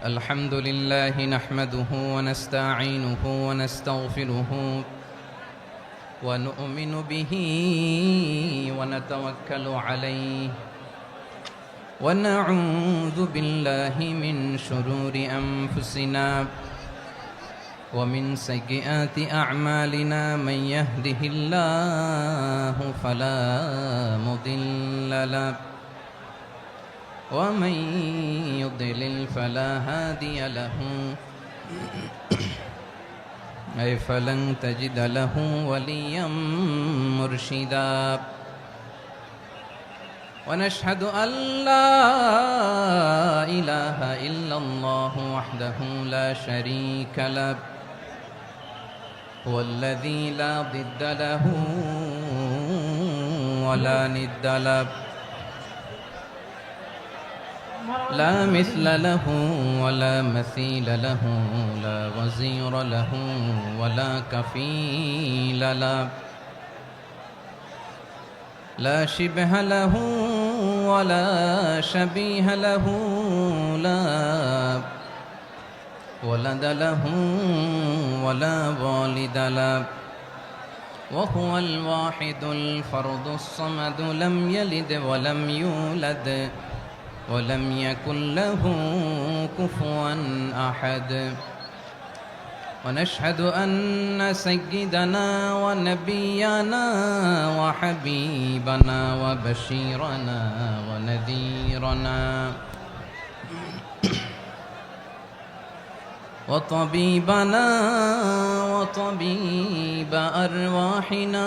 الحمد لله نحمده ونستعينه ونستغفره ونؤمن به ونتوكل عليه ونعوذ بالله من شرور أنفسنا ومن سيئات أعمالنا من يهده الله فلا مضل له ومن يضلل فلا هادي له أي فلن تجد له وليا مرشدا ونشهد أن لا إله إلا الله وحده لا شريك له هو الذي لا ضد له ولا ند له لا مثل له ولا مثيل له لا وزير له ولا كفيل له لا شبه له ولا شبيه له لا ولد له ولا والد له وهو الواحد الفرد الصمد لم يلد ولم يولد ولم يكن له كفوا أحد ونشهد أن سيدنا ونبينا وحبيبنا وبشيرنا ونذيرنا وطبيبنا وطبيب أرواحنا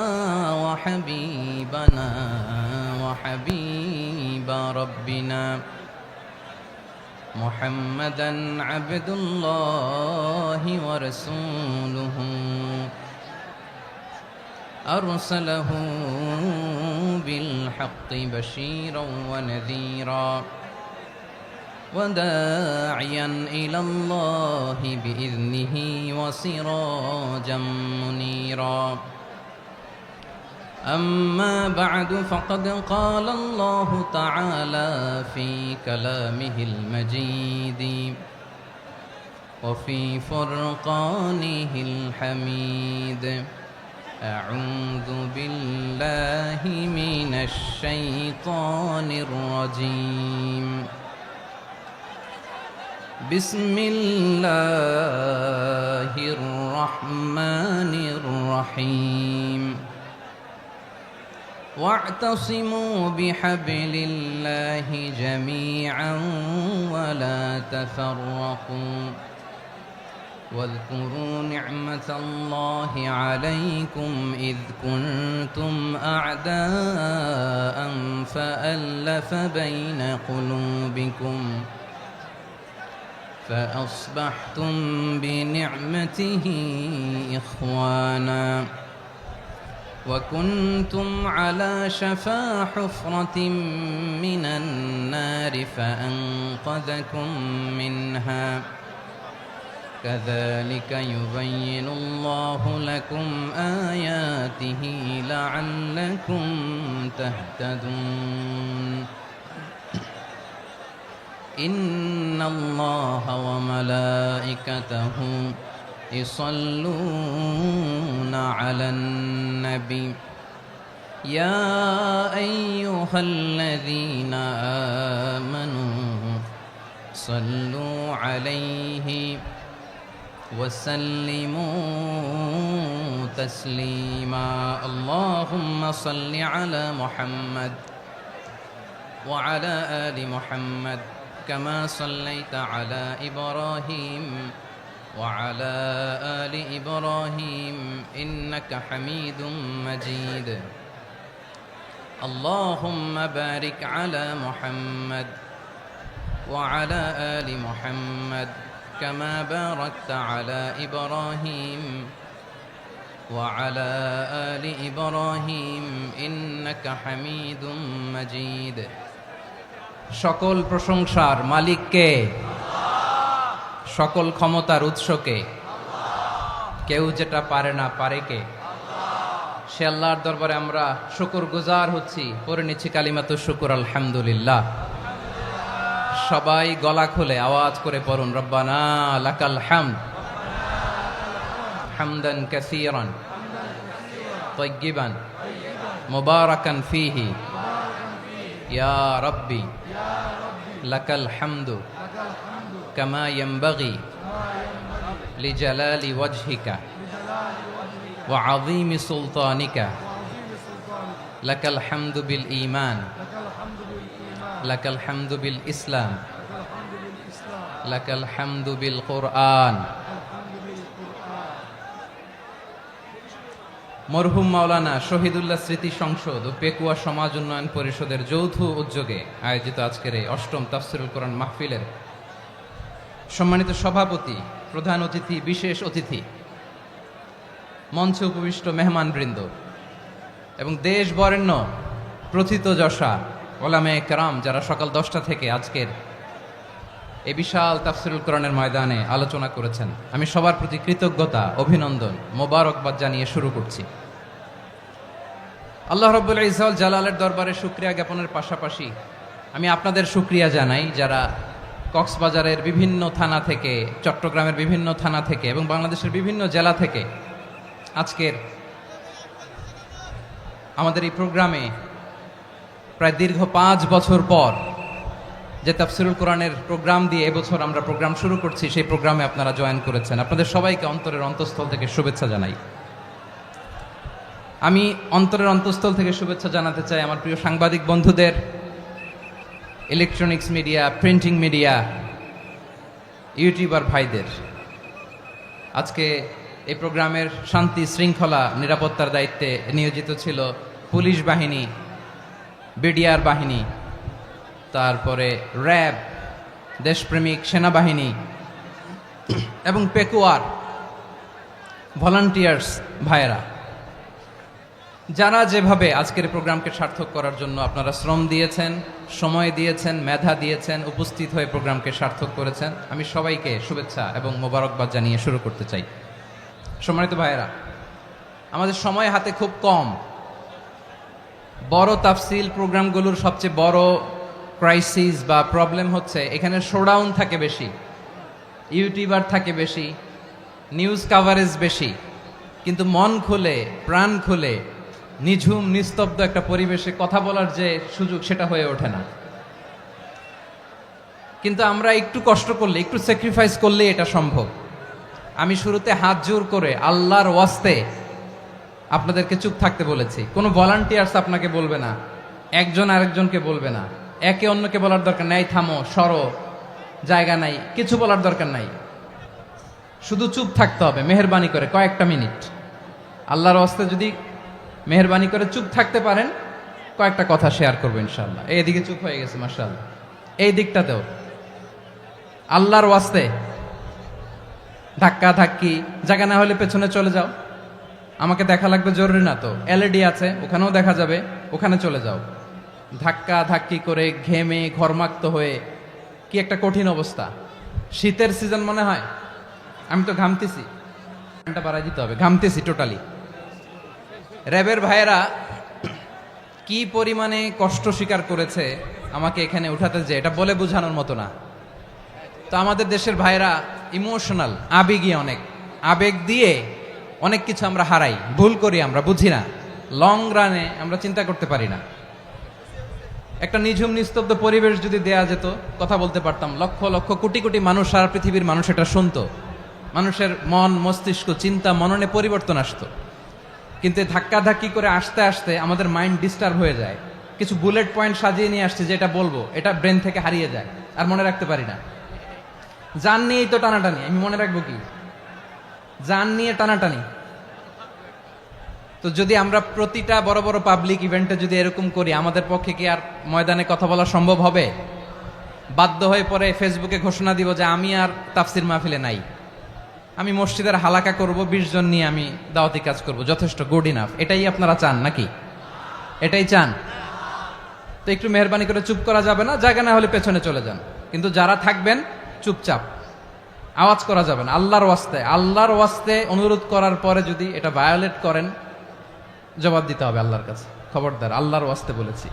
وحبيبنا وحبيب ربنا محمدا عبد الله ورسوله أرسله بالحق بشيرا ونذيرا وداعيا إلى الله بإذنه وسراجا منيرا أما بعد فقد قال الله تعالى في كلامه المجيد وفي فرقانه الحميد أعوذ بالله من الشيطان الرجيم بسم الله الرحمن الرحيم واعتصموا بحبل الله جميعا ولا تفرقوا واذكروا نعمة الله عليكم إذ كنتم أعداء فألف بين قلوبكم فأصبحتم بنعمته إخوانا وكنتم على شفا حفرة من النار فأنقذكم منها كذلك يبين الله لكم آياته لعلكم تهتدون إن الله وملائكته يصلون على النبي يا أيها الذين آمنوا صلوا عليه وسلموا تسليما اللهم صل على محمد وعلى آل محمد كما صليت على إبراهيم وعلى آل إبراهيم إنك حميد مجيد اللهم بارك على محمد وعلى آل محمد كما باركت على إبراهيم وعلى آل إبراهيم إنك حميد مجيد সকল প্রশংসার মালিক কে? সকল ক্ষমতার উৎস কে? কেউ যেটা পারে না পারে কে? সে আল্লাহর দরবারে আমরা শুকরগুজার হচ্ছি, পড়ে নিচ্ছি কালিমাতু শুকর আলহামদুলিল্লাহ। সবাই গলা খুলে আওয়াজ করে পড়ুন, রব্বানা লাকাল হামদ হামদান কাসীরান তাইয়্যিবান মুবারাকান ফীহি ইয়া রাব্বি লাকাল হামদু কামা ইয়ানবাগি লিজালালি ওয়াজহিকা ওয়া আযীমি সুলতানিকা লাকাল হামদু বিল ঈমান লাকাল হামদু বিল ইসলাম লাকাল হামদু বিল কুরআন। মরহুম মাওলানা শহীদুল্লাহ স্মৃতি সংসদ ও পেকুয়া সমাজ উন্নয়ন পরিষদের যৌথ উদ্যোগে আয়োজিত আজকের এই অষ্টম তাফসিরুল কোরআন মাহফিলের সম্মানিত সভাপতি, প্রধান অতিথি, বিশেষ অতিথি, মঞ্চে উপবিষ্ট মেহমানবৃন্দ এবং দেশ বরেণ্য প্রথিতযশা ওলামায়ে কেরাম যারা সকাল 10টা থেকে আজকের এই বিশাল তাফসিরুল কোরআনের ময়দানে আলোচনা করেছেন, আমি সবার প্রতি কৃতজ্ঞতা, অভিনন্দন, মোবারকবাদ জানিয়ে শুরু করছি। আল্লাহ রাব্বুল ইজ্জত জালালের দরবারে শুকরিয়া জ্ঞাপনের পাশাপাশি আমি আপনাদের শুকরিয়া জানাই যারা কক্সবাজারের বিভিন্ন থানা থেকে, চট্টগ্রামের বিভিন্ন থানা থেকে এবং বাংলাদেশের বিভিন্ন জেলা থেকে আজকের আমাদের এই প্রোগ্রামে প্রায় দীর্ঘ 5 বছর পর যে তাফসিরুল কোরআনের প্রোগ্রাম দিয়ে এবছর আমরা প্রোগ্রাম শুরু করছি, সেই প্রোগ্রামে আপনারা জয়েন করেছেন। আপনাদের সবাইকে অন্তরের অন্তঃস্থল থেকে শুভেচ্ছা জানাই। আমি অন্তরের অন্তঃস্থল থেকে শুভেচ্ছা জানাতে চাই আমার প্রিয় সাংবাদিক বন্ধুদের, electronics media, printing media, YouTuber ভাইদের। আজকে এই প্রোগ্রামের শান্তি শৃঙ্খলা নিরাপত্তার দায়িত্বে নিয়োজিত ছিল পুলিশ বাহিনী, বিডিআর বাহিনী, তারপরে র্যাব, দেশপ্রেমিক সেনাবাহিনী এবং পেকুয়ার ভলান্টিয়ার্স ভাইয়েরা, যারা যেভাবে আজকের প্রোগ্রামকে সার্থক করার জন্য আপনারা শ্রম দিয়েছেন, সময় দিয়েছেন, মেধা দিয়েছেন, উপস্থিত হয়ে প্রোগ্রামকে সার্থক করেছেন, আমি সবাইকে শুভেচ্ছা এবং মোবারকবাদ জানিয়ে শুরু করতে চাই। সম্মানিত ভাইয়েরা, আমাদের সময় হাতে খুব কম। বড় তাফসিল প্রোগ্রামগুলোর সবচেয়ে বড় ক্রাইসিস বা প্রবলেম হচ্ছে এখানে শোডাউন থাকে বেশি, ইউটিউবার থাকে বেশি, নিউজ কাভারেজ বেশি, কিন্তু মন খুলে, প্রাণ খুলে, নিঝুম নিস্তব্ধ একটা পরিবেশে কথা বলার যে সুযোগ, সেটা হয়ে ওঠে না। কিন্তু আমরা একটু কষ্ট করলে, একটু স্যাক্রিফাইস করলে এটা সম্ভব। আমি শুরুতে হাত জোর করে আল্লাহর ওয়াস্তে আপনাদেরকে চুপ থাকতে বলেছি। কোনো ভলান্টিয়ার্স আপনাকে বলবে না, একজন আরেকজনকে বলবে না, একে অন্যকে বলার দরকার নাই, থামো, সরো, জায়গা নাই, কিছু বলার দরকার নাই। শুধু চুপ থাকতে হবে মেহেরবানি করে কয়েকটা মিনিট। আল্লাহর ওয়াস্তে যদি মেহেরবানি করে চুপ থাকতে পারেন, কয়েকটা কথা শেয়ার করবো ইনশাআল্লাহ। এইদিকে চুপ হয়ে গেছে মাশাআল্লাহ, এই দিকটাতেও আল্লাহর ওয়াস্তে ধাক্কা ধাক্কি, জায়গা না হলে পেছনে চলে যাও। আমাকে দেখা লাগবে জরুরি না তো, এলইডি আছে, ওখানেও দেখা যাবে, ওখানে চলে যাও। ধাক্কা ধাক্কি করে ঘেমে ঘরমাক্ত হয়ে কি একটা কঠিন অবস্থা। শীতের সিজন মনে হয়, আমি তো ঘামতেছি, ফ্যানটা বাড়াই দিতে হবে, ঘামতেছি টোটালি। র্যাবের ভাইয়েরা কি পরিমাণে কষ্ট স্বীকার করেছে আমাকে এখানে উঠাতে, যে এটা বলে বোঝানোর মতো না। তো আমাদের দেশের ভাইয়েরা ইমোশনাল, আবেগী, অনেক আবেগ দিয়ে অনেক কিছু আমরা হারাই, ভুল করি, আমরা বুঝি না, লং রানে আমরা চিন্তা করতে পারি না। একটা নিঝুম নিস্তব্ধ পরিবেশ যদি দেয়া যেত, কথা বলতে পারতাম, লক্ষ লক্ষ কোটি কোটি মানুষ, সারা পৃথিবীর মানুষ এটা শুনতো, মানুষের মন, মস্তিষ্ক, চিন্তা, মননে পরিবর্তন আসতো। কিন্তু ধাক্কা ধাক্কি করে আসতে আসতে আমাদের মাইন্ড ডিস্টার্ব হয়ে যায়। কিছু বুলেট পয়েন্ট সাজিয়ে নিয়ে আসছে, যেটা বলবো এটা ব্রেন থেকে হারিয়ে যায়, আর মনে রাখতে পারি না। জান নিয়েই তো টানাটানি, আমি মনে রাখবো কি? জান নিয়ে টানাটানি। তো যদি আমরা প্রতিটা বড় বড় পাবলিক ইভেন্টে যদি এরকম করি, আমাদের পক্ষে কি আর ময়দানে কথা বলা সম্ভব হবে? বাধ্য হয়ে পরে ফেসবুকে ঘোষণা দিব যে আমি আর তাফসির মাহফিলে নাই, আমি মসজিদের হালাকা করব, 20 জন নিয়ে আমি দাওয়াতি কাজ করব, যথেষ্ট, গুড ইনাফ। এটাই আপনারা চান নাকি? এটাই চান? তো একটু মেহরবানি করে চুপ করা যাবে না? জায়গা না হলে পেছনে চলে যান, কিন্তু যারা থাকবেন চুপচাপ, আওয়াজ করা যাবে না। আল্লাহর ওয়াস্তে অনুরোধ করার পরে যদি এটা ভায়োলেট করেন, জবাব দিতে হবে আল্লাহর কাছে। খবরদার, আল্লাহর ওয়াস্তে বলেছি,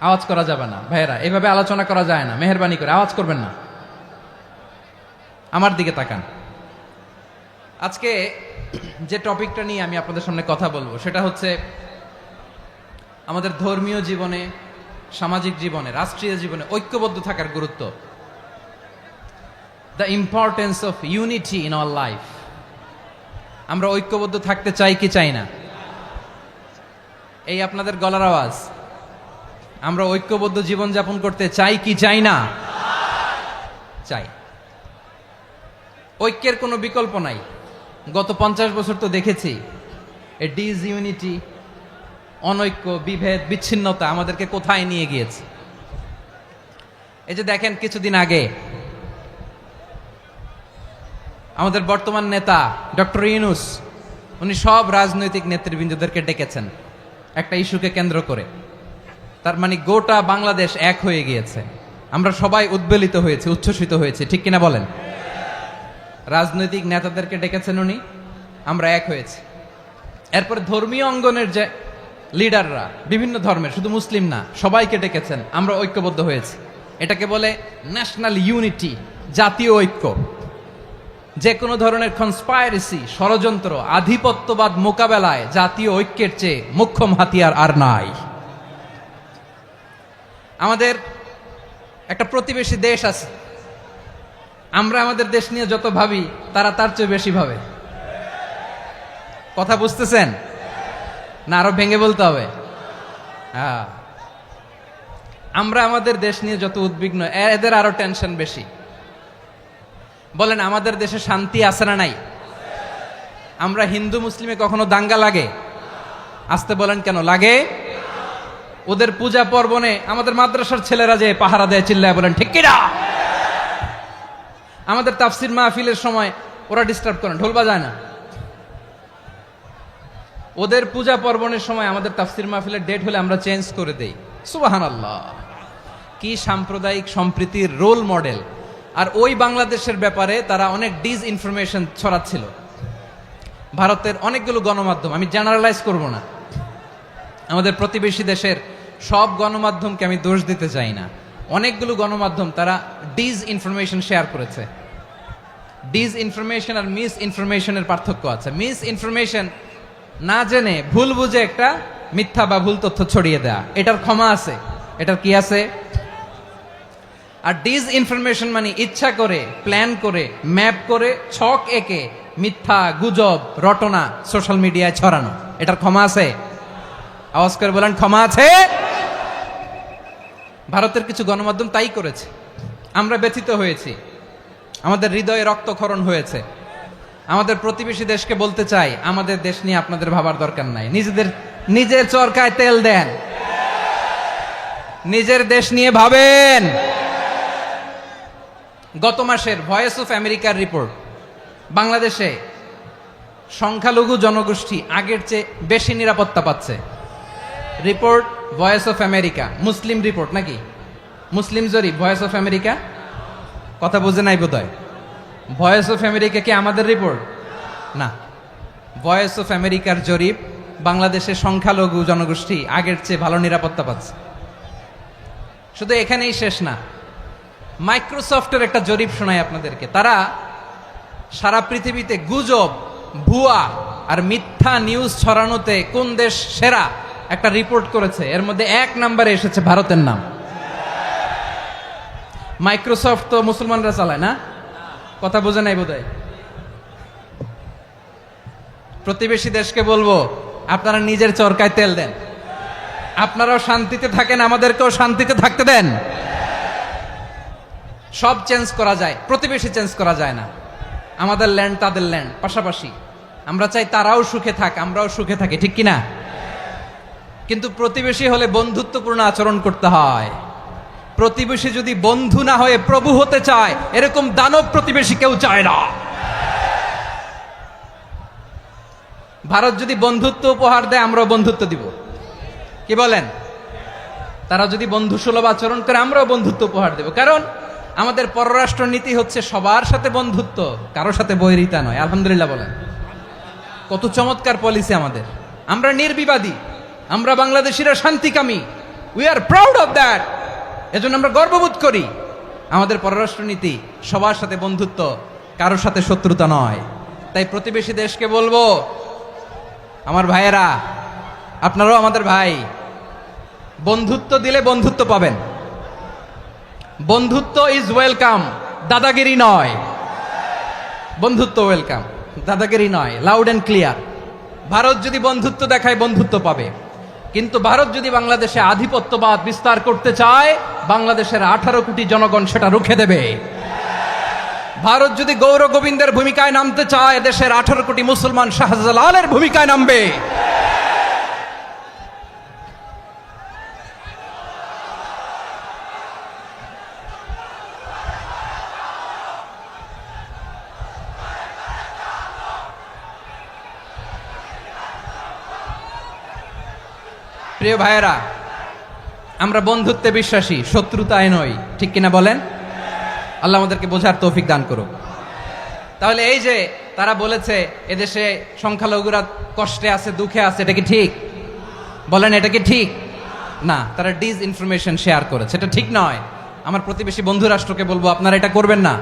আওয়াজ করা যাবে না। ভাইয়েরা, এভাবে আলোচনা করা যায় না, মেহেরবানি করে আওয়াজ করবেন না। আমার দিকে তাকান। আজকে যে টপিকটা নিয়ে আমি আপনাদের সামনে কথা বলবো সেটা হচ্ছে আমাদের ধর্মীয় জীবনে, সামাজিক জীবনে, রাষ্ট্রীয় জীবনে ঐক্যবদ্ধ থাকার গুরুত্ব। The importance of unity in our life. আমরা ঐক্যবদ্ধ থাকতে চাই কি চাই না? এই আপনাদের গলার আওয়াজ। আমরা ঐক্যবদ্ধ জীবনযাপন করতে চাই কি চাই না? চাই। ঐক্যের কোনো বিকল্প নাই। গত 50 বছর তো দেখেছি এই ডিসইউনিটি, অনৈক্য, বিভেদ, বিচ্ছিন্নতা আমাদেরকে কোথায় নিয়ে গিয়েছে। এই যে দেখেন, কিছুদিন আগে আমাদের বর্তমান নেতা ডক্টর ইউনূস, উনি সব রাজনৈতিক নেতৃবৃন্দদেরকে ডেকেছেন একটা ইস্যুকে কেন্দ্র করে। তার মানে গোটা বাংলাদেশ এক হয়ে গিয়েছে। আমরা সবাই উদ্বেলিত হয়েছে, উচ্ছ্বসিত হয়েছে, ঠিক কিনা বলেন? রাজনৈতিক নেতাদেরকে ডেকেছেন উনি, আমরা এক হয়েছি। এরপরে ধর্মীয় অঙ্গনের যে লিডাররা, বিভিন্ন ধর্মের, শুধু মুসলিম না, সবাইকে ডেকেছেন, আমরা ঐক্যবদ্ধ হয়েছি। এটাকে বলে ন্যাশনাল ইউনিটি, জাতীয় ঐক্য। যে কোনো ধরনের কনস্পাইরেসি, ষড়যন্ত্র, আধিপত্যবাদ মোকাবেলায় জাতীয় ঐক্যের চেয়ে মোক্ষম হাতিয়ার আর নাই। আমাদের একটা প্রতিবেশী দেশ আছে, আমরা আমাদের দেশ নিয়ে যত ভাবি তারা তার চেয়ে বেশি ভাবে। কথা বুঝতেছেন না? আরো ভেঙে বলতে হবে। হ্যাঁ, আমরা আমাদের দেশ নিয়ে যত উদ্বিগ্ন, এদের আরো টেনশন বেশি। বলেন, আমাদের দেশে শান্তি আছে না নাই? আমরা হিন্দু মুসলিমে কখনো দাঙ্গা লাগে? আসতে বলেন, কেন লাগে? ওদের পূজা পর্বণে আমাদের মাদ্রাসার ছেলেরা যে পাহারা দেয়, চিল্লায় বলেন ঠিক কিনা? আমাদের তাফসির মাহফিলের সময় ওরা ডিস্টার্ব করেন, ঢোল বাজায় না। ওদের পূজা পর্বণের সময় আমাদের তাফসির মাহফিলের ডেট হলে আমরা চেঞ্জ করে দেই। সুবহানাল্লাহ, কি সাম্প্রদায়িক সম্প্রীতির রোল মডেল। আর ওই বাংলাদেশের ব্যাপারে তারা অনেক ডিসইনফরমেশন ছড়াচ্ছিল। ভারতের অনেকগুলো গণমাধ্যম, আমি জেনারেলাইজ করব না, আমাদের প্রতিবেশী দেশের সব গণমাধ্যমকে আমি দোষ দিতে চাই না, অনেকগুলো গণমাধ্যম তারা ডিসইনফরমেশন শেয়ার করেছে। ডিসইনফরমেশন আর মিস ইনফরমেশনের পার্থক্য আছে। মিস ইনফরমেশন না জেনে ভুল বুঝে একটা মিথ্যা বা ভুল তথ্য ছড়িয়ে দেয়া, এটার ক্ষমা আছে, এটার কি আছে? আর ডিসইনফরমেশন মানে ইচ্ছা করে, প্ল্যান করে, ম্যাপ করে, ছক এঁকে মিথ্যা, গুজব, রটনা সোশ্যাল মিডিয়ায় ছড়ানো, এটার ক্ষমা আছে? আওয়াজ করে বলেন, ক্ষমা আছে? ভারতের কিছু গণমাধ্যম তাই করেছে। আমরা ব্যথিত হয়েছি, আমাদের হৃদয়ে রক্তক্ষরণ হয়েছে। আমাদের প্রতিবেশী দেশকে বলতে চাই, আমাদের দেশ নিয়ে আপনাদের ভাবার দরকার নাই। নিজের চরকায় তেল দেন, নিজের দেশ নিয়ে ভাবেন। গত মাসের ভয়েস অফ আমেরিকার রিপোর্ট, বাংলাদেশে সংখ্যালঘু জনগোষ্ঠী আগের চেয়ে বেশি নিরাপত্তা পাচ্ছে। Report voice of America, Muslim report নাকি? মুসলিম জরিপ, ভয়েস অফ আমেরিকা। কথা বুঝে নাই বোধহয়। ভয়েস অফ আমেরিকা কি আমাদের রিপোর্ট? না, ভয়েস অফ আমেরিকার জরিপ, বাংলাদেশের সংখ্যালঘু জনগোষ্ঠী আগের চেয়ে ভালো নিরাপত্তা পাচ্ছে। শুধু এখানেই শেষ না, মাইক্রোসফটের একটা জরিপ শোনায় আপনাদেরকে। তারা সারা পৃথিবীতে গুজব, ভুয়া আর মিথ্যা নিউজ ছড়ানোতে কোন দেশ সেরা একটা রিপোর্ট করেছে। এর মধ্যে 1 নম্বরে এসেছে ভারতের নাম। মাইক্রোসফট তো মুসলমানরা চালায় না? কথা বোঝে নাই বোধহয়। প্রতিবেশী দেশকে বলবো, আপনারা নিজের চরকায় তেল দেন, আপনারাও শান্তিতে থাকেন, আমাদেরকেও শান্তিতে থাকতে দেন। সব চেঞ্জ করা যায়, প্রতিবেশী চেঞ্জ করা যায় না। আমাদের ল্যান্ড তাদের ল্যান্ড, পাশাপাশি। আমরা চাই তারাও সুখে থাক, আমরাও সুখে থাকি, ঠিক কিনা? কিন্তু প্রতিবেশী হলে বন্ধুত্বপূর্ণ আচরণ করতে হয়। প্রতিবেশী যদি বন্ধু না হয়ে প্রভু হতে চায়, এরকম দানব প্রতিবেশী কেউ চায় না। ভারত যদি বন্ধুত্ব উপহার দেয়, আমরাও বন্ধুত্ব দিব। কি বলেন? তারা যদি বন্ধু সুলভ আচরণ করে, আমরাও বন্ধুত্ব উপহার দেব। কারণ আমাদের পররাষ্ট্র নীতি হচ্ছে সবার সাথে বন্ধুত্ব, কারোর সাথে বৈরিতা নয়। আলহামদুলিল্লাহ বলেন। কত চমৎকার পলিসি আমাদের। আমরা নির্বিবাদী, আমরা বাংলাদেশিরা শান্তিকামী। We are proud of that. এজন্য আমরা গর্ববোধ করি। আমাদের পররাষ্ট্রনীতি সবার সাথে বন্ধুত্ব, কারোর সাথে শত্রুতা নয়। তাই প্রতিবেশী দেশকে বলবো, আমার ভাইয়েরা, আপনারাও আমাদের ভাই, বন্ধুত্ব দিলে বন্ধুত্ব পাবেন। বন্ধুত্ব ইজ ওয়েলকাম, দাদাগিরি নয়। বন্ধুত্ব ওয়েলকাম, দাদাগিরি নয়, লাউড অ্যান্ড ক্লিয়ার। ভারত যদি বন্ধুত্ব দেখায়, বন্ধুত্ব পাবে। কিন্তু ভারত যদি বাংলাদেশে আধিপত্যবাদ বিস্তার করতে চায়, বাংলাদেশের 18 কোটি জনগণ সেটা রুখে দেবে। ভারত যদি গৌর গোবিন্দের ভূমিকায় নামতে চায়, দেশের 18 কোটি মুসলমান শাহজালালের ভূমিকায় নামবে। প্রিয় ভাইয়েরা, আমরা বন্ধুত্বে বিশ্বাসী, শত্রুতায় নই, ঠিক কিনা বলেন? আল্লাহ আমাদেরকে বোঝার তৌফিক দান করুক। তাহলে এই যে তারা বলেছে এদেশে সংখ্যালঘুরা কষ্টে আছে, দুঃখে আছে, এটা কি ঠিক? বলেন, এটা কি ঠিক? না, তারা ডিস ইনফরমেশন শেয়ার করেছে, এটা ঠিক নয়। আমার প্রতিবেশী বন্ধু রাষ্ট্রকে বলবো, আপনারা এটা করবেন না,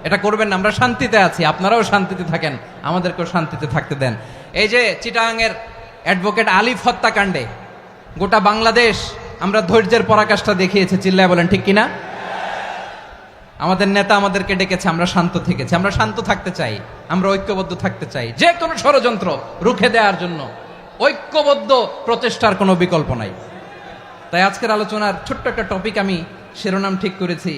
এটা করবেন না। আমরা শান্তিতে আছি, আপনারাও শান্তিতে থাকেন, আমাদেরকেও শান্তিতে থাকতে দেন। এই যে চিটাগাংয়ের অ্যাডভোকেট আলিফ হত্যাকাণ্ডে গোটা বাংলাদেশ আমরা ধৈর্যের পরাকাষ্ঠা দেখিয়েছে, চিল্লায় বলেন ঠিক কিনা? আমাদের নেতা আমাদেরকে ডেকেছে, আমরা শান্ত থেকেছি। আমরা শান্ত থাকতে চাই, আমরা ঐক্যবদ্ধ থাকতে চাই। যে কোনো ষড়যন্ত্র রুখে দেওয়ার জন্য ঐক্যবদ্ধ প্রচেষ্টার কোনো বিকল্প নাই। তাই আজকের আলোচনার ছোট্ট একটা টপিক আমি শিরোনাম ঠিক করেছি,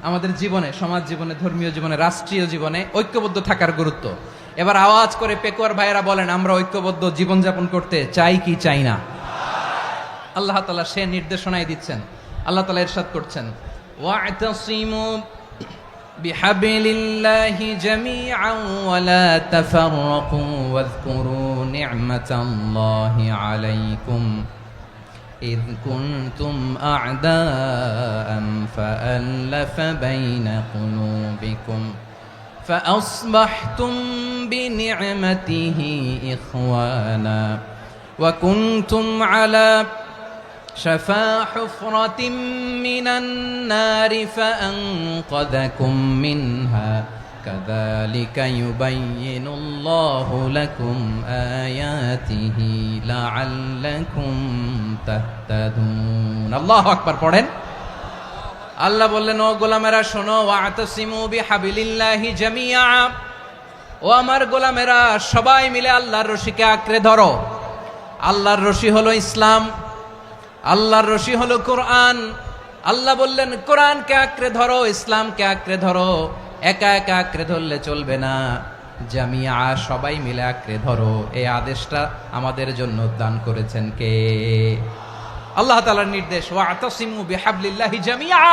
আমাদের জীবনে, সমাজ জীবনে, ধর্মীয় জীবনে, রাষ্ট্রীয় জীবনে ঐক্যবদ্ধ থাকার গুরুত্ব। এবার আওয়াজ করে পেকুয়ার ভাইয়েরা বলেন, আমরা ঐক্যবদ্ধ জীবনযাপন করতে চাই কি চাই না? আল্লাহ তাআলা সে নির্দেশনাই দিচ্ছেন। আল্লাহ তাআলা ইরশাদ করছেন, ওয়া'তাসিমু বিহাবলিল্লাহি জামিআন ওয়া লা তাফাররাকু ওয়াযকুরু নি'মাতাল্লাহি আলাইকুম إذ كنتم أعداء فألف بين قلوبكم فأصبحتم بنعمته إخوانا وكنتم على شفا حفرة من النار فأنقذكم منها كذلك يبين الله لكم آياته لعلكم تهتدون الله أكبر পড়েন। আল্লাহ বললেন, ও গোলামেরা শোনো, ওয়া'তাসিমু বিহাবলিল্লাহি জামিআ, ও আমার গোলামেরা সবাই মিলে আল্লাহর রশিকে আঁকড়ে ধরো। আল্লাহর রশি হলো ইসলাম, আল্লাহর রশি হলো কোরআন। আল্লাহ বললেন, কোরআনকে আঁকড়ে ধরো, ইসলামকে আঁকড়ে ধরো। একা একা আঁকড়ে ধরলে চলবে না, জামিয়া, সবাই মিলে আঁকড়ে ধরো। এই আদেশটা আমাদের জন্য দান করেছেন কে? আল্লাহ তাআলার নির্দেশ, ওয়া'তাসিমু বিহাবলিল্লাহি জামিআ,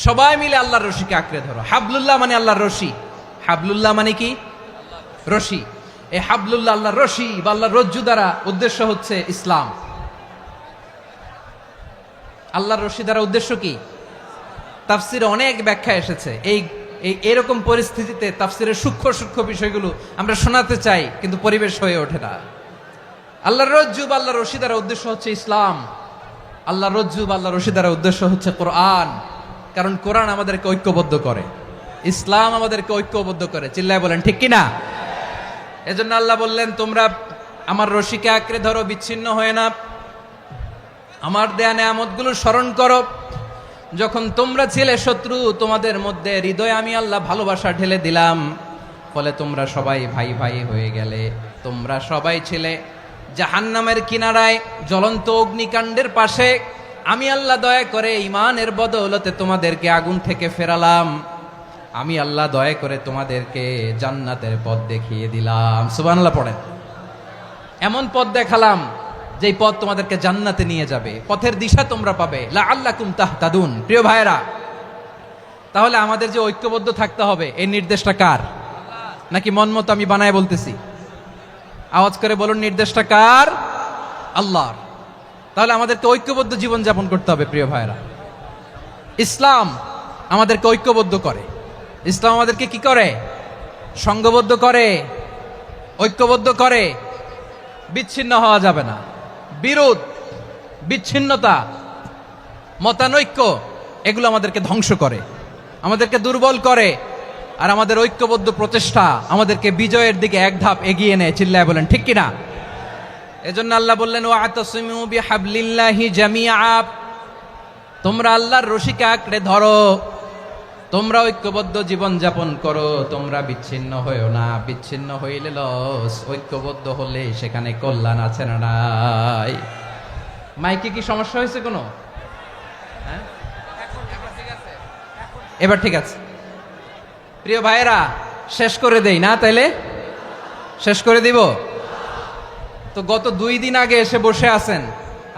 সবাই মিলে আল্লাহর রশিকে আঁকড়ে ধরো। হাবলুল্লাহ মানে আল্লাহর রশি। হাবলুল্লাহ মানে কি? রশি। এই হাবলুল্লাহ আল্লাহর রশি বা আল্লাহর রজ্জু দ্বারা উদ্দেশ্য হচ্ছে ইসলাম। আল্লাহর রশি দ্বারা উদ্দেশ্য কি? তাফসিরে অনেক ব্যাখ্যা এসেছে। এরকম পরিস্থিতিতে তাফসিরের সূক্ষ্ম সূক্ষ্ম বিষয়গুলো আমরা শোনাতে চাই, কিন্তু পরিবেশ হয়ে ওঠে না। আল্লাহর রজ্জু বা আল্লাহর রশি দ্বারা উদ্দেশ্য হচ্ছে ইসলাম। আল্লাহর রজ্জু বা আল্লাহর রশি দ্বারা উদ্দেশ্য হচ্ছে কোরআন, কারণ কোরআন আমাদেরকে ঐক্যবদ্ধ করে, ইসলাম আমাদেরকে ঐক্যবদ্ধ করে। চিল্লায় বলেন ঠিক কিনা? এজন্য আল্লাহ বললেন, তোমরা আমার রশিকে আঁকড়ে ধরো, বিচ্ছিন্ন হয়ে না। আমার দেয়া নেয়ামতগুলো স্মরণ করো। যখন তোমরা ছিলে শত্রু, তোমাদের মধ্যে হৃদয়ে আমি আল্লাহ ভালোবাসা ঢেলে দিলাম, ফলে তোমরা সবাই ভাই ভাই হয়ে গেলে। তোমরা সবাই ছিলে জাহান্নামের কিনারায়, জ্বলন্ত অগ্নিকাণ্ডের পাশে। আমি আল্লাহ দয়া করে ঈমানের বদৌলতে তোমাদেরকে আগুন থেকে ফেরালাম। আমি আল্লাহ দয়া করে তোমাদেরকে জান্নাতের পথ দেখিয়ে দিলাম। সুবহানাল্লাহ পড়েন। এমন পথ দেখালাম যেই পথ তোমাদেরকে জান্নাতে নিয়ে যাবে, পথের দিশা তোমরা পাবে। লাআল্লাকুম তাহতাদুন। প্রিয় ভাইয়েরা, তাহলে আমাদের যে ঐক্যবদ্ধ থাকতে হবে, এই নির্দেশটা কার? নাকি মন মতো আমি বানায় বলতেছি? আওয়াজ করে বলুন, নির্দেশটা কার? আল্লাহর। তাহলে আমাদেরকে ঐক্যবদ্ধ জীবন যাপন করতে হবে। প্রিয় ভাইয়েরা, ইসলাম আমাদেরকে ঐক্যবদ্ধ করে। ইসলাম আমাদেরকে কি করে? সংঘবদ্ধ করে। ঐক্যবদ্ধ করে, বিচ্ছিন্ন হওয়া যাবে না। বিরোধ, বিচ্ছিন্নতা, মতানৈক্য এগুলো আমাদেরকে ধ্বংস করে, আমাদেরকে দুর্বল করে, আর আমাদের ঐক্যবদ্ধ প্রচেষ্টা আমাদেরকে বিজয়ের দিকে এক ধাপ এগিয়ে নেয়। চিল্লায় বলেন ঠিক কিনা? এজন্য আল্লাহ বললেন ওয়াতাসিমু বিহাবলিল্লাহি জামিআ, তোমরা আল্লাহর রশিকে আঁকড়ে ধরো, তোমরা ঐক্যবদ্ধ জীবন যাপন করো, তোমরা বিচ্ছিন্ন হইও না। বিচ্ছিন্ন হইলে লস, ঐক্যবদ্ধ হলে সেখানে কল্যাণ আছে না নাই? মাইকে কি সমস্যা হয়েছে কোনো? হ্যাঁ, এবার ঠিক আছে। প্রিয় ভাইয়েরা, শেষ করে দেই না? তাইলে শেষ করে দিব তো। গত 2 দিন আগে এসে বসে আছেন,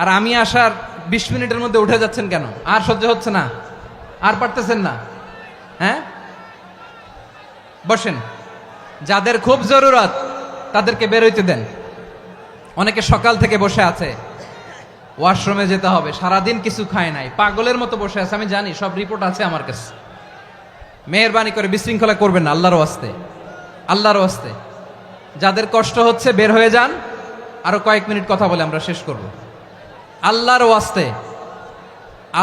আর আমি আসার 20 মিনিটের মধ্যে উঠে যাচ্ছেন কেন? আর সহ্য হচ্ছে না? আর পারতেছেন না? হ্যাঁ, বসেন। যাদের খুব জরুরত তাদেরকে বেরোইতে দেন। অনেকে সকাল থেকে বসে আছে, ওয়াশরুমে যেতে হবে, সারাদিন কিছু খায় নাই, পাগলের মতো বসে আছে। আমি জানি, সব রিপোর্ট আছে আমার কাছে। মেহেরবানি করে বিশৃঙ্খলা করবেন না, আল্লাহর ওয়াস্তে, আল্লাহর ওয়াস্তে। যাদের কষ্ট হচ্ছে বের হয়ে যান। আরো কয়েক মিনিট কথা বলে আমরা শেষ করব। আল্লাহর ওয়াস্তে,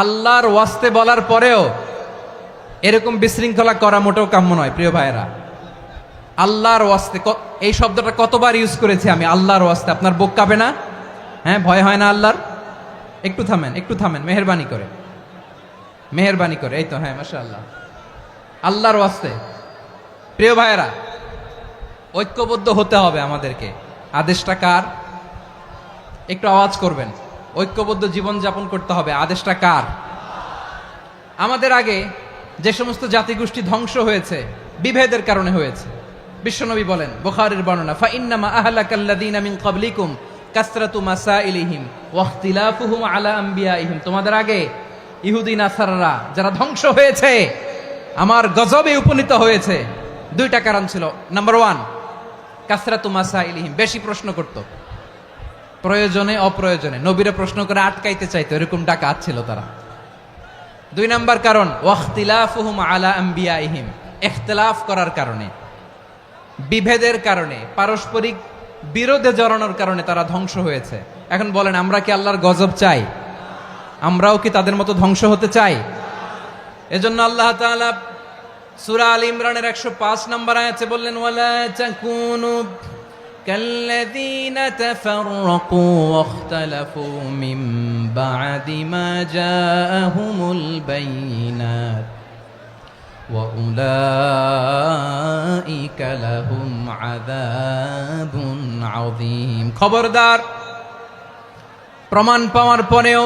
আল্লাহর ওয়াস্তে বলার পরেও এরকম বিশৃঙ্খলা করা মোটেও কাম্য নয়। প্রিয় ভাইয়েরা, আল্লাহর ওয়াস্তে, এই শব্দটা কতবার ইউজ করেছি আমি, আল্লাহর ওয়াস্তে। আপনার বুক কাঁপে না? হ্যাঁ, ভয় হয় না আল্লাহর? একটু থামেন, একটু থামেন, মেহেরবানি করে, মেহেরবানি করে। এই তো, হ্যাঁ, মাশাআল্লাহ। আল্লাহর ওয়াস্তে প্রিয় ভাইয়েরা, ঐক্যবদ্ধ হতে হবে আমাদেরকে। আদেশটা কার? একটু আওয়াজ করবেন। ঐক্যবদ্ধ জীবন যাপন করতে হবে, আদেশটা কার? আমাদের আগে যে সমস্ত জাতিগোষ্ঠী ধ্বংস হয়েছে বিভেদের কারণে হয়েছে। বিশ্বনবী বলেন, বুখারীর বর্ণনা, ফা ইন্নামা আহলাকাল্লাযীনা মিন ক্বাবলিকুম কাসরাতু মাসাইলিহিম ওয়া ইখতিলাফুহুম আলা আমবিয়াইহিম। তোমাদের আগে ইহুদি নাসারারা যারা ধ্বংস হয়েছে, আমার গজবে উপনীত হয়েছে, 2টা কারণ ছিল। নাম্বার 1, কাসরাতু মাসাইলিহিম, বেশি প্রশ্ন করত, প্রয়োজনে অপ্রয়োজনে নবীরা প্রশ্ন করে আটকাইতে চাইতো, এরকম ডাকাত ছিল তারা। 2 নাম্বার কারণ, ওয়াখতিলাফুহুম আলা আমবিয়াইহিম, ইখতিলাফ করার কারণে, বিভেদের কারণে, পারস্পরিক বিরোধে জড়ানোর কারণে তারা ধ্বংস হয়েছে। এখন বলেন, আমরা কি আল্লাহর গজব চাই? আমরাও কি তাদের মতো ধ্বংস হতে চাই? এজন্য আল্লাহ তাআলা সূরা আল ইমরানের 105 নম্বর আয়াতে বললেন, ওয়ালা তাকুনু কাল্লাযীনা তাফাররাকু ওয়াখতালাফু মিন বা'দি মা জাআহুমুল বাইয়িনাত ওয়া উলাইকা লাহুম আযাবুন আযীম। খবরদার, প্রমাণ পাওয়ার পরেও,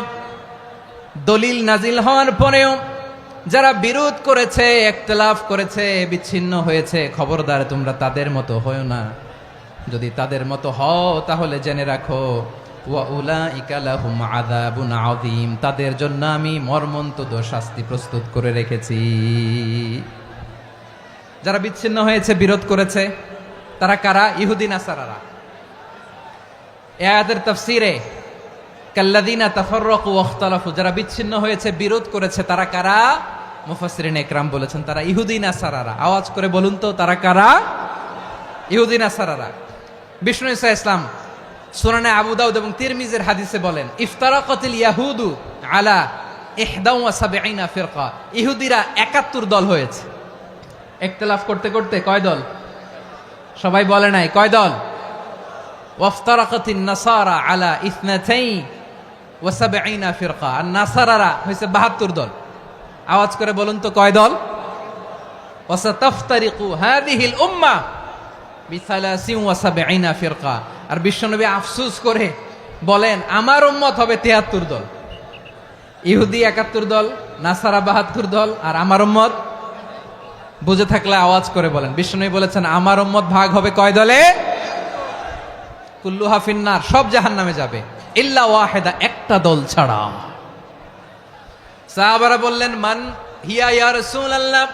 দলিল নাজিল হওয়ার পরেও যারা বিরোধ করেছে, ইখতিলাফ করেছে, বিচ্ছিন্ন হয়েছে, খবরদার তোমরা তাদের মতো হয়ো না। যদি তাদের মতো হও তাহলে জেনে রাখো, ওয়া উলাইকা লাহুম আযাবুন আযীম, তাদের জন্য আমি মর্মন্তুদ শাস্তি প্রস্তুত করে রেখেছি। যারা বিচ্ছিন্ন হয়েছে, বিরোধ করেছে, তারা কারা? ইহুদি নাসারারা। এই আয়াতের তাফসীরে কাল্লাযীনা তাফাররাকু ওয়াখতালাফু, যারা বিচ্ছিন্ন হয়েছে, বিরোধ করেছে, তারা কারা? মুফাসসিরিন ইকরাম বলেছেন তারা ইহুদি নাসারারা। আওয়াজ করে বলুন তো, তারা কারা? ইহুদি নাসারারা। বিষ্ণু ঈসা ইসলাম সুনানে আবু দাউদ এবং তিরমিজির হাদিসে বলেন, ইফতারাকাতিল ইয়াহুদু আলা 71 ফিরকা, ইহুদিরা 71 দল হয়েছে। ইখতিলাফ করতে করতে কয় দল? সবাই বলে নাই, কয় দল? ওয়াফতারাকাতিন নাসারা আলা 72 ফিরকা, আর নাসারারা হয়েছে 72 দল। আওয়াজ করে বলুন তো, কয় দল? ওয়াসাতাফতারিকু হাযিহিল উম্মাহ বি73 ফিরকা। আর বিশ্বনবী আফসোস করে বলেন, আমার উম্মত হবে 73 দল। ইহুদি 71 দল, নাসারা 72 দল, আর আমার উম্মত, বুঝে থাকলে আওয়াজ করে বলেন। বিশ্বনবী বলেছেন, আমার উম্মত ভাগ হবে কয় দলে? কুল্লুহা ফিন্নার, সব জাহান্নামে যাবে, ইল্লা ওয়াহিদা, একটা দল ছাড়া। সাহাবারা বললেন, মান হিয়া ইয়া রাসূলুল্লাহ,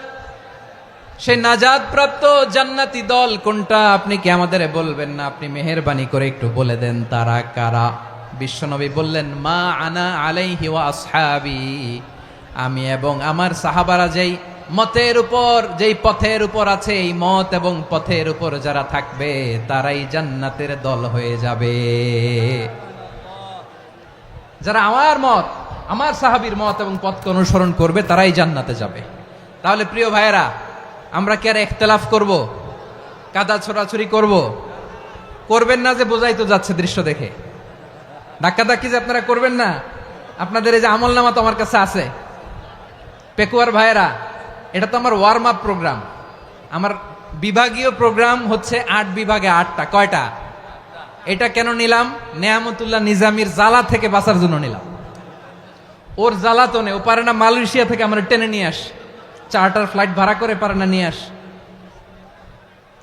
সে নাজাত প্রাপ্ত জান্নাতি দল কোনটা? আপনি কি আমাদের বলবেন না? আপনি মেহেরবানি করে একটু বলে দেন তারা কারা। বিশ্বনবী বললেন, মা আনা আলাইহি ওয়া আসহাবি, আমি এবং আমার সাহাবারা যেই মতের উপর, যেই পথের উপর আছে, এই মত এবং পথের উপর যারা থাকবে তারাই জান্নাতের দল হয়ে যাবে। যারা আমার মত, আমার সাহাবীর মত এবং পথকে অনুসরণ করবে তারাই জান্নাতে যাবে। তাহলে প্রিয় ভাইয়েরা, আমরা কি আর ইখতিলাফ করব, কাদা ছোড়াছুরি করব? করবেন না যে বোঝাই তো যাচ্ছে দৃশ্য দেখে। ধাক্কাধাক্কি যে আপনারা করবেন না, আপনাদের এই যে আমলনামা তো আমার কাছে আছে। পেকুয়ার ভাইয়েরা, এটা তো আমার ওয়ার্ম আপ প্রোগ্রাম। আমার বিভাগীয় প্রোগ্রাম হচ্ছে 8 বিভাগে 8টা। কয়টা? এটা কেন নিলাম? নেয়ামতুল্লাহ নিজামীর জ্বালা থেকে বাঁচার জন্য নিলাম। ওর জ্বালাতনে ও পারে না মালয়েশিয়া থেকে আমরা টেনে নিয়ে আস, চার্টার ফ্লাইট ভাড়া করে পারে না নিয়ে আস।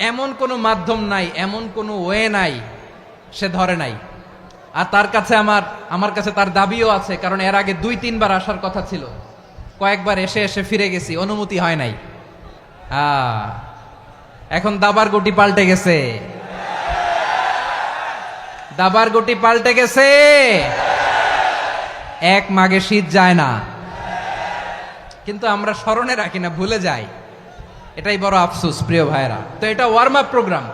এমন কোনো মাধ্যম নাই, এমন কোনো ওয়ে নাই সে ধরে নাই। আর তার কাছে আমার কাছে তার দাবিও আছে, কারণ এর আগে 2-3 বার আসার কথা ছিল। কয়েকবার এসে এসে ফিরে গেছি, অনুমতি হয় নাই। এখন দাবার গুটি পাল্টে গেছে, দাবার গুটি পাল্টে গেছে। এক মাঘে শীত যায় না, কিন্তু আমরা স্মরণে রাখি না, ভুলে যাই। এটাই বড় আফসোস প্রিয় ভাইরা। তো এটা ওয়ার্ম আপ প্রোগ্রাম,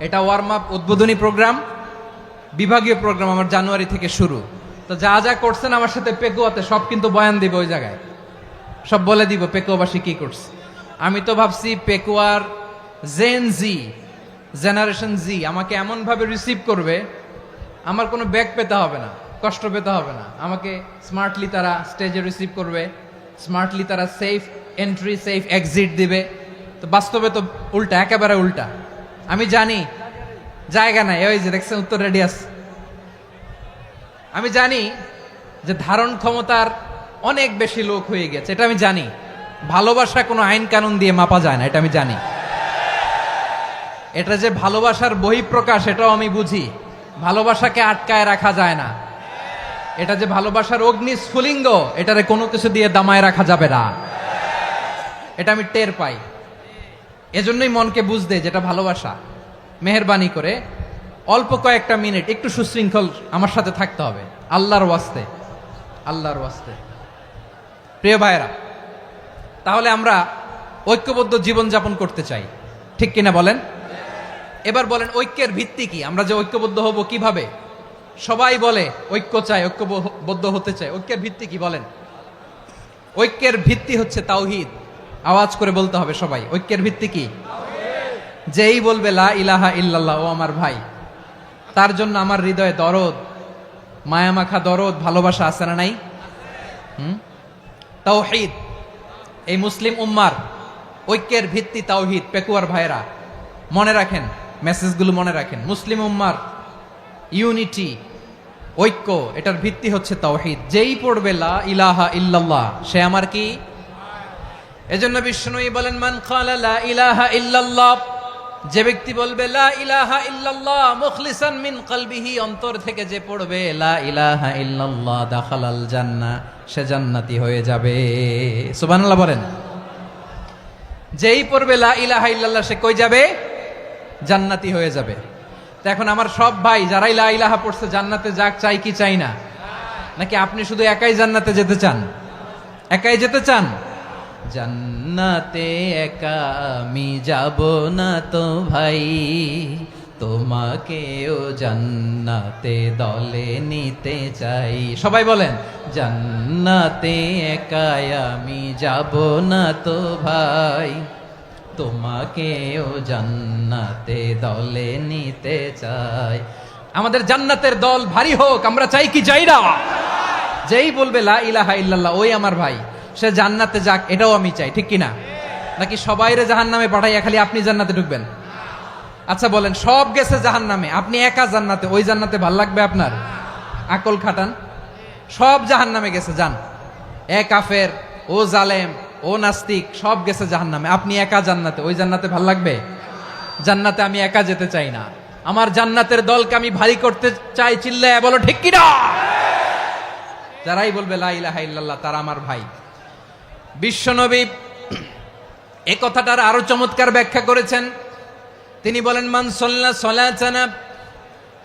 এটা ওয়ার্ম আপ উদ্বোধনী প্রোগ্রাম, বিভাগীয় প্রোগ্রাম আমার জানুয়ারি থেকে শুরু। তো যা যা করছেন আমার সাথে পেকুয়াতে সব কিন্তু বয়ান দিব, ওই জায়গায় সব বলে দিব পেকুয়াবাসী কি করছে। আমি তো ভাবছি পেকুয়ার জেনারেশন জি আমাকে এমন ভাবে রিসিভ করবে, আমার কোনো ব্যাগ পেতে হবে না, কষ্ট পেতে হবে না। আমাকে স্মার্টলি তারা স্টেজে রিসিভ করবে, স্মার্টলি তারা সেফ এন্ট্রি সেফ এক্সিট দিবে। তো বাস্তবে তো উল্টা, একেবারে উল্টা। আমি জানি জায়গা নাই, ওই যে দেখছেন উত্তর রেডিয়াস। আমি জানি যে ধারণ ক্ষমতার অনেক বেশি লোক হয়ে গেছে, এটা আমি জানি। ভালোবাসা কোনো আইন কানুন দিয়ে মাপা যায় না, এটা আমি জানি। এটা যে ভালোবাসার বহিঃপ্রকাশ এটাও আমি বুঝি। ভালোবাসাকে আটকায় রাখা যায় না। এটা যে ভালোবাসার অগ্নি স্ফুলিঙ্গ, এটারে কোনো কিছু দিয়ে দামায় রাখা যাবে না, এটা আমি টের পাই। এজন্যই মনকে বুঝতে যেটা ভালোবাসা। মেহেরবানি করে অল্প কয়েকটা মিনিট একটু সুশৃঙ্খল আমার সাথে থাকতে হবে, আল্লাহর ওয়াস্তে, আল্লাহর ওয়াস্তে। প্রিয় ভাইরা, তাহলে আমরা ঐক্যবদ্ধ জীবনযাপন করতে চাই, ঠিক কিনা বলেন? এবার বলেন ঐক্যের ভিত্তি কি? আমরা যে ঐক্যবদ্ধ হব কিভাবে? সবাই বলে ঐক্য চাই, ঐক্যবদ্ধ হতে চাই। ঐক্যের ভিত্তি কি বলেন? ঐক্যের ভিত্তি হচ্ছে তাওহীদ। আওয়াজ করে বলতে হবে সবাই, ঐক্যের ভিত্তি কি? যেই বলবে লা ইলাহা ইল্লাল্লাহ, ও আমার ভাই, তার জন্য আমার হৃদয়ে দরদ, মায়ামাখা দরদ, ভালোবাসা আছে না নাই? তাওহীদ, এই মুসলিম উম্মার ঐক্যের ভিত্তি তাওহীদ। পেকুয়ার ভাইরা মনে রাখেন, মেসেজগুলো মনে রাখেন। মুসলিম উম্মার ইউনিটি, ঐক্য, এটার ভিত্তি হচ্ছে তাওহীদ। যেই পড়বে লা ইলাহা ইল্লাল্লাহ, সে আমার কি? এজন্য বিষ্ণুই বলেন, মান ক্বালা লা ইলাহা ইল্লাল্লাহ, যে ব্যক্তি বলবে লা ইলাহা ইল্লাল্লাহ মুখলিসান মিন কলবিহি, অন্তর থেকে যে পড়বে লা ইলাহা ইল্লাল্লাহ, দাখালাল জান্নাহ, সে জান্নাতি হয়ে যাবে। সুবহানাল্লাহ বলেন। যেই পড়বে লা ইলাহা ইল্লাল্লাহ, সে কই যাবে? জান্নাতি হয়ে যাবে। তো এখন আমার সব ভাই যারাই লা ইলাহা পড়ছে জান্নাতে যাক, চাই কি চাই না? নাকি আপনি শুধু একাই জান্নাতে যেতে চান? একাই যেতে চান? জান্নাতে একা আমি যাব না তো ভাই, তোমাকেও জান্নাতে দলে নিতে চাই। সবাই বলেন, জান্নাতে একা আমি যাব না তো ভাই, তোমাকেও জান্নাতে দলে নিতে চাই। আমাদের জান্নাতের দল ভারী হোক, আমরা চাই কি চাই না? যেই বলবে লা ইলাহা ইল্লাল্লাহ, ওই আমার ভাই, সে জান্নাতে যাক, এটাও আমি চাই, ঠিক কিনা? নাকি সবাইরে জাহান্নামে পাঠাইয়া খালি আপনি জান্নাতে ঢুকবেন? আচ্ছা বলেন, সব গেছে জাহান্নামে, আপনি একা জান্নাতে, ওই জান্নাতে ভাল লাগবে আপনার? আকল খাটান। সব জাহান্নামে গেছে, যান। এ কাফের, ও জালেম, ও নাস্তিক, সব গেছে জাহান্নামে, আপনি একা জান্নাতে, ওই জান্নাতে ভাল লাগবে? জান্নাতে আমি একা যেতে চাই না, আমার জান্নাতের দলকে আমি ভারী করতে চাই। চিল্লায় বলো ঠিক কিনা? যারাই বলবে লা ইলাহা ইল্লাল্লাহ, তারা আমার ভাই। বিশ্বনবী এই কথাটার আরো চমৎকার ব্যাখ্যা করেছেন। তিনি বলেন, মান সাল্লা সালাতানা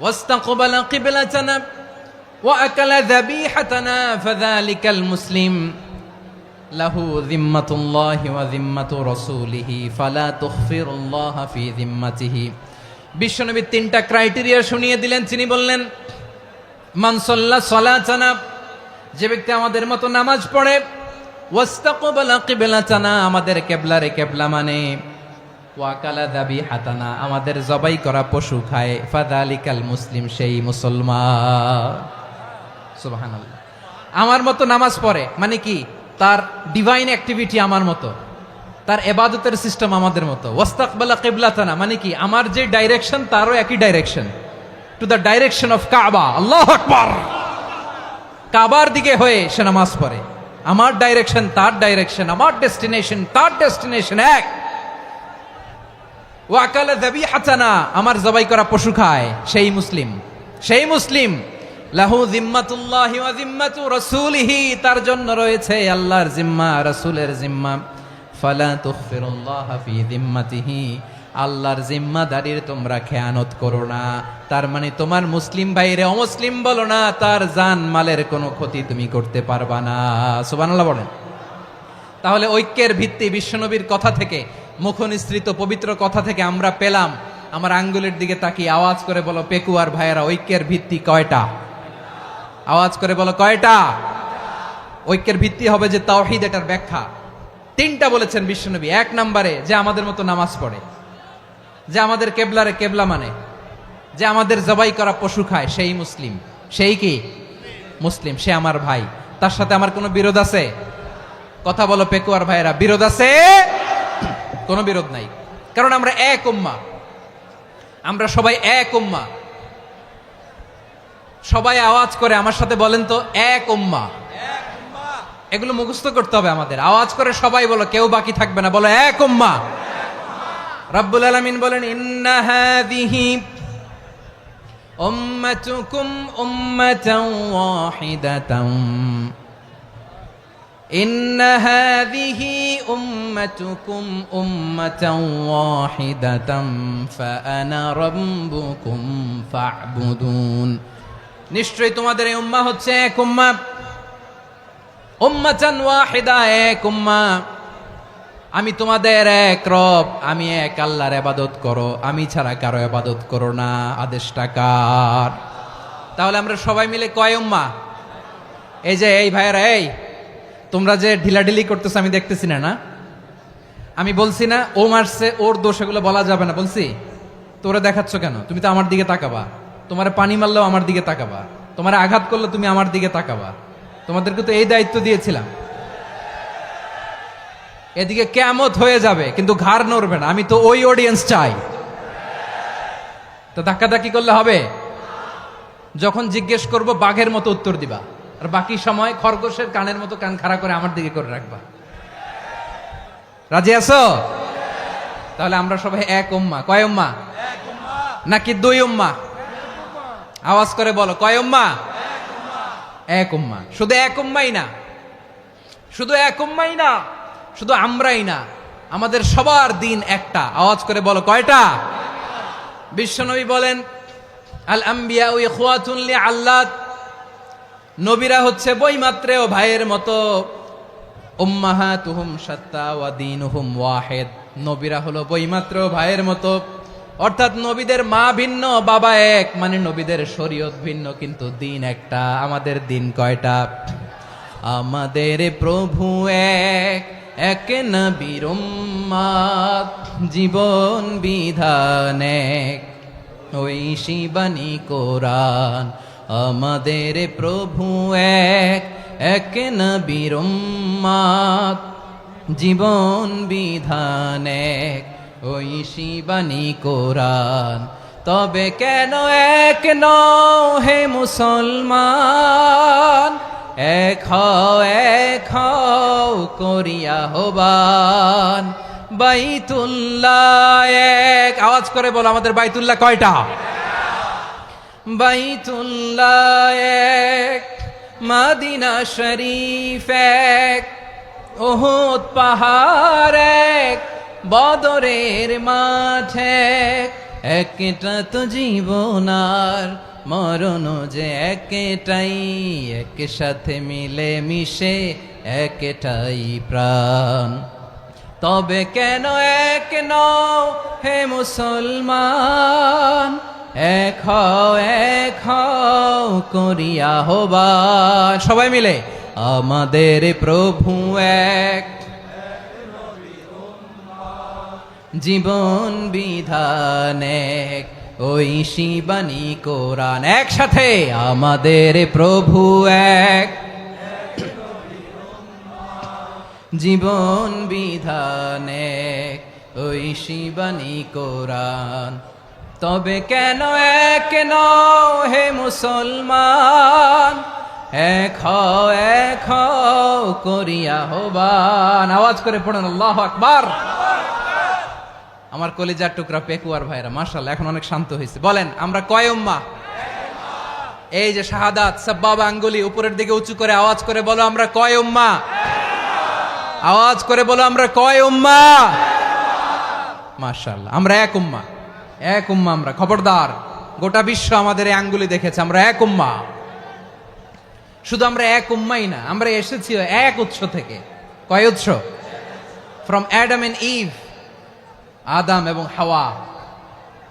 ওয়াস্তাকবালা কিবলাতানা ওয়া আকালা যাবিহাতানা ফাযালিকাল মুসলিম। লাহু যিম্মাতুল্লাহি ওয়া যিম্মাতু রাসূলিহি ফালা তুখফিরুল্লাহা ফি যিম্মাতিহি। বিশ্বনবী তিনটা ক্রাইটেরিয়া শুনিয়ে দিলেন। তিনি বললেন, মান সাল্লা সালাতানা, যে ব্যক্তি আমাদের মতো নামাজ পড়ে, ওয়াস্তাকবালা কিবলাতানা, আমাদের কিবলারে কিবলা মানে, ওয়াকালা যাবিহাতানা, আমাদের জবাই করা পশু খায়, ফাযালিকাল মুসলিম, সেই মুসলমান। সুবহানাল্লাহ। আমার মতো নামাজ পড়ে মানে কি? তার ডিভাইন অ্যাক্টিভিটি আমার মতো, তার ইবাদতের সিস্টেম আমাদের মতো। ওয়াস্তাকবালা কিবলাতানা মানে কি? আমার যে ডাইরেকশন তারও একই direction, to the direction of কাবা। আল্লাহু আকবার। কাবার দিকে হয়ে সে নামাজ পড়ে। আমার ডাইরেকশন তার ডাইরেকশন, আমার ডেস্টিনেশন তার ডেস্টিনেশন এক। ওয়াকালা যাবিহাতানা, আমার জবাই করা পশু খায়, সেই মুসলিম, সেই মুসলিম। লাহু যিম্মাতুল্লাহি ওয়া যিম্মাতু রাসূলিহি, তার জন্য রয়েছে আল্লাহর জিম্মা, রাসূলের জিম্মা। ফালা তুখফিরুল্লাহা ফি যিম্মাতিহি, আল্লাহর জিম্মাদারির তোমরা খেয়ানত করো না। তার মানে তোমার মুসলিম ভাইরে অমুসলিম বলো না, তার জান মালের কোনো ক্ষতি তুমি করতে পারবা না। সুবহানাল্লাহ বলেন। তাহলে ঐক্যের ভিত্তি বিশ্বনবীর কথা থেকে, মুখনিসৃত পবিত্র কথা থেকে আমরা পেলাম। আমার আঙ্গুলের দিকে তাকিয়ে আওয়াজ করে বলো পেকুয়ার ভাইয়েরা, ঐক্যের ভিত্তি কয়টা? আওয়াজ করে বলো কয়টা? ঐক্যের ভিত্তি হবে যে তাওহীদ, এটার ব্যাখ্যা তিনটা বলেছেন বিশ্বনবী। এক নম্বরে, যে আমাদের মতো নামাজ পড়ে, যে আমাদের কেবলারে কেবলা মানে, যে আমাদের জবাই করা পশু খায়, সেই মুসলিম। সেই কি মুসলিম? সে আমার ভাই। তার সাথে আমার কোনো বিরোধ আছে? কথা বলো পেকুয়ার ভাইয়েরা, বিরোধ আছে? কোনো বিরোধ নাই, কারণ আমরা এক উম্মাহ, আমরা সবাই এক উম্মাহ। সবাই আওয়াজ করে আমার সাথে বলেন তো, এক উম্মাহ। এগুলো মুখস্থ করতে হবে আমাদের। আওয়াজ করে সবাই বলো, কেউ বাকি থাকবে না, বলো এক উম্মাহ। রব্বুল আলামিন বলেন, ইন্না হাযিহি উম্মাতুকুম উম্মাতান ওয়াহিদাতান, ইন্না হাযিহি উম্মাতুকুম উম্মাতান ওয়াহিদাতান ফাআনা রাব্বুকুম ফা'বুদুন। নিশ্চয়ই তোমাদের এই উম্মাহ হচ্ছে এক উম্মাহ, উম্মাতান ওয়াহিদা, এক উম্মাহ। আমি তোমাদের এক রব, আমি এক আল্লাহর ইবাদত করো, আমি ছাড়া কারো ইবাদত করো না। আদেশটা কার? তাহলে আমরা সবাই মিলে কয় উম্মাহ? এই যে এই ভাইয়েরা, এই তোমরা যে ঢিলাঢিলি করতেছো আমি দেখতেছি না। আমি বলছি না ও মারছে, ওর দোষ, এগুলো বলা যাবে না বলছি? তোরা দেখাচ্ছ কেন? তুমি তো আমার দিকে তাকাবা। তোমার পানি মারলেও আমার দিকে তাকাবা, তোমার আঘাত করলে তুমি আমার দিকে তাকাবা। তোমাদেরকে তো এই দায়িত্ব দিয়েছিলাম। এদিকে কিয়ামত হয়ে যাবে কিন্তু ঘাড় নড়বে না। আমি তো ওই অডিয়েন্স চাই। তো ধাক্কাধাক্কি করলে হবে? যখন জিজ্ঞেস করব বাঘের মতো উত্তর দিবা, আর বাকি সময় খরগোশের কানের মতো কান খাড়া করে আমার দিকে করে রাখবা। রাজি আছো? তাহলে আমরা সবাই এক উম্মাহ। কয় উম্মাহ? নাকি দুই উম্মাহ? আওয়াজ করে বলো, কয় উম্মাহ? এক উম্মাহ। শুধু এক উম্মাই না, শুধু এক উম্মাই না, শুধু আমরাই না, আমাদের সবার দিন একটা। আওয়াজ করে বলো কয়টা? বিশ্বনবী বলেন, আল আম্বিয়া ইখওয়াতুন লিআল্লাত, নবীরা হচ্ছে বৈমাত্রেয় ভাইয়ের মতো। উম্মাহাতুহুম শাত্তা ওয়া দীনুহুম ওয়াহিদ, নবীরা হলো বৈমাত্রেয় ভাইয়ের মতো। অর্থাৎ নবীদের মা ভিন্ন, বাবা এক, মানে নবীদের শরীয়ত ভিন্ন, কিন্তু দিন একটা। আমাদের দিন কয়টা? আমাদের প্রভু এক, এক নবীর উম্মত, জীবন বিধান এক, ওই শিবানী কোরআন। আমাদের প্রভু এক, এক নবীর উম্মত, জীবন বিধান এক, ওই শিবানী কোরআন। তবে কেন এক নও হে মুসলমান? এক হও করিয়া হবান। বাইতুল্লাহ এক। আওয়াজ করে বলো, আমাদের বাইতুল্লাহ কয়টা? বাইতুল্লাহ এক, মদিনা শরীফ এক, উহুদ পাহাড় এক, বদরের মাঠ এক। একটা তো জীবন আর মরণ যে একটাই, একসাথে মিলে মিশে একটাই প্রাণ। তবে কেন এক নও হে মুসলমান, এক হও করিয়া আহ্বান। সবাই মিলে আমাদের প্রভু এক, জীবন বিধান এক, ওই শিবানী কোরআন। একসাথে আমাদের প্রভু এক, জীবন বিধান এক, ওই শিবানী কোরআন। তবে কেন এক নও হে মুসলমান, এক হও করিয়া আহ্বান। আওয়াজ করে পড়েন আল্লাহু আকবার। আমার কলিজার টুকরা পেকুয়ার ভাইরা মাশাআল্লাহ এখন অনেক শান্ত হয়েছে। বলেন আমরা কয় উম্মাহ? এই যে শাহাদাত সাব্বাবা আঙ্গুলি উপরের দিকে উঁচু করে আওয়াজ করে বলো আমরা কয় উম্মাহ? আওয়াজ করে বলো আমরা কয় উম্মাহ? মাশাআল্লাহ আমরা এক উম্মাহ, এক উম্মাহ আমরা। খবরদার, গোটা বিশ্ব আমাদের এই আঙ্গুলি দেখেছে আমরা এক উম্মাহ। শুধু আমরা এক উম্মাই না, আমরা এসেছি এক উৎস থেকে। কয় উৎস? ফ্রম অ্যাডাম এন্ড ইভ, আদম এবং হাওয়া,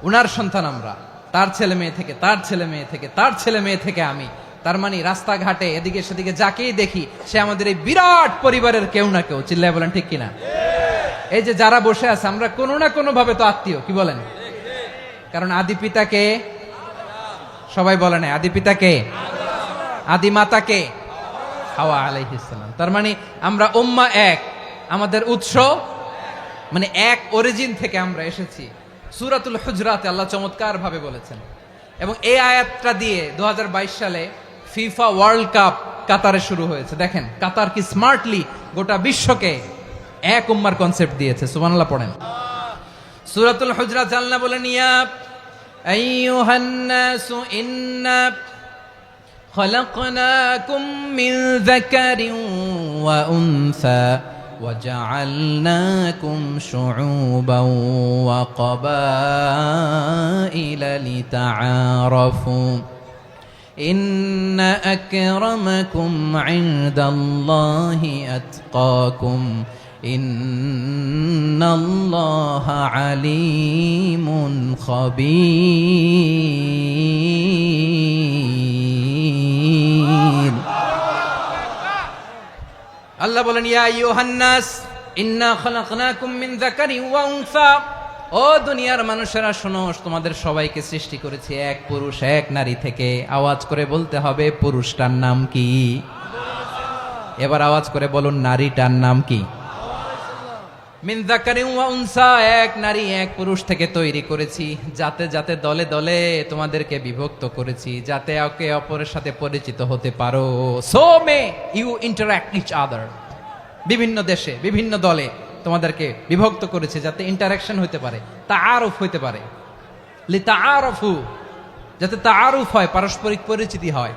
উনার সন্তান আমরা। তার ছেলে মেয়ে থেকে, তার ছেলে মেয়ে থেকে, তার ছেলে মেয়ে থেকে আমি। তার মানে রাস্তাঘাটে এদিকে সেদিকে যাকেই দেখি সে আমাদের এই বিরাট পরিবারের কেউ না কেউ। চিল্লায় বলেন ঠিক কিনা? এই যে যারা বসে আছে আমরা কোনো না কোনো ভাবে তো আত্মীয়, কি বলেন? কারণ আদি পিতাকে সবাই বলে না, আদি পিতাকে, আদি মাতাকে হাওয়া আলাইহিস সালাম। তার মানে আমরা উম্মাহ এক, আমাদের উৎস মানে এক অরিজিন থেকে আমরা এসেছি। সূরাতুল হুজরাতে আল্লাহ চমৎকার ভাবে বলেছেন। এবং এই আয়াতটা দিয়ে 2022 সালে ফিফা ওয়ার্ল্ড কাপ কাতারে শুরু হয়েছে। দেখেন কাতার কি স্মার্টলি গোটা বিশ্বকে এক উম্মার কনসেপ্ট দিয়েছে। সুবহানাল্লাহ পড়েন। সূরাতুল হুজরাত আল্লাহ বলেন ইয়া আইয়ুহান নাসু ইন্না খলাকনাকুম মিন যাকারিন ওয়া উনসা وجعلناكم شعوبا وقبائل لتعارفوا إن أكرمكم عند الله أتقاكم إن الله عليم خبير। আল্লাহ বলেন ইয়া আইয়ুহান নাস ইন্না খলাকনাকুম মিন যাকারিন ওয়া উনসা। ও দুনিয়ার মানুষেরা শোনো, তোমাদের সবাইকে সৃষ্টি করেছি এক পুরুষ এক নারী থেকে। আওয়াজ করে বলতে হবে পুরুষটার নাম কি? এবার আওয়াজ করে বলুন নারীটার নাম কি? মিন যাকারিন ওয়া উনসা, এক নারী এক পুরুষ থেকে তৈরি করেছি। যাতে যাতে দলে দলে তোমাদেরকে বিভক্ত করেছি, যাতে একে অপরের সাথে পরিচিত হতে পারো। So may you interact each other. বিভিন্ন দেশে বিভিন্ন দলে তোমাদেরকে বিভক্ত করেছে যাতে ইন্টারাকশন হতে পারে, তাআরুফ হতে পারে। লিতাআরফু, যাতে তাআরুফ হয়, পারস্পরিক পরিচিতি হয়।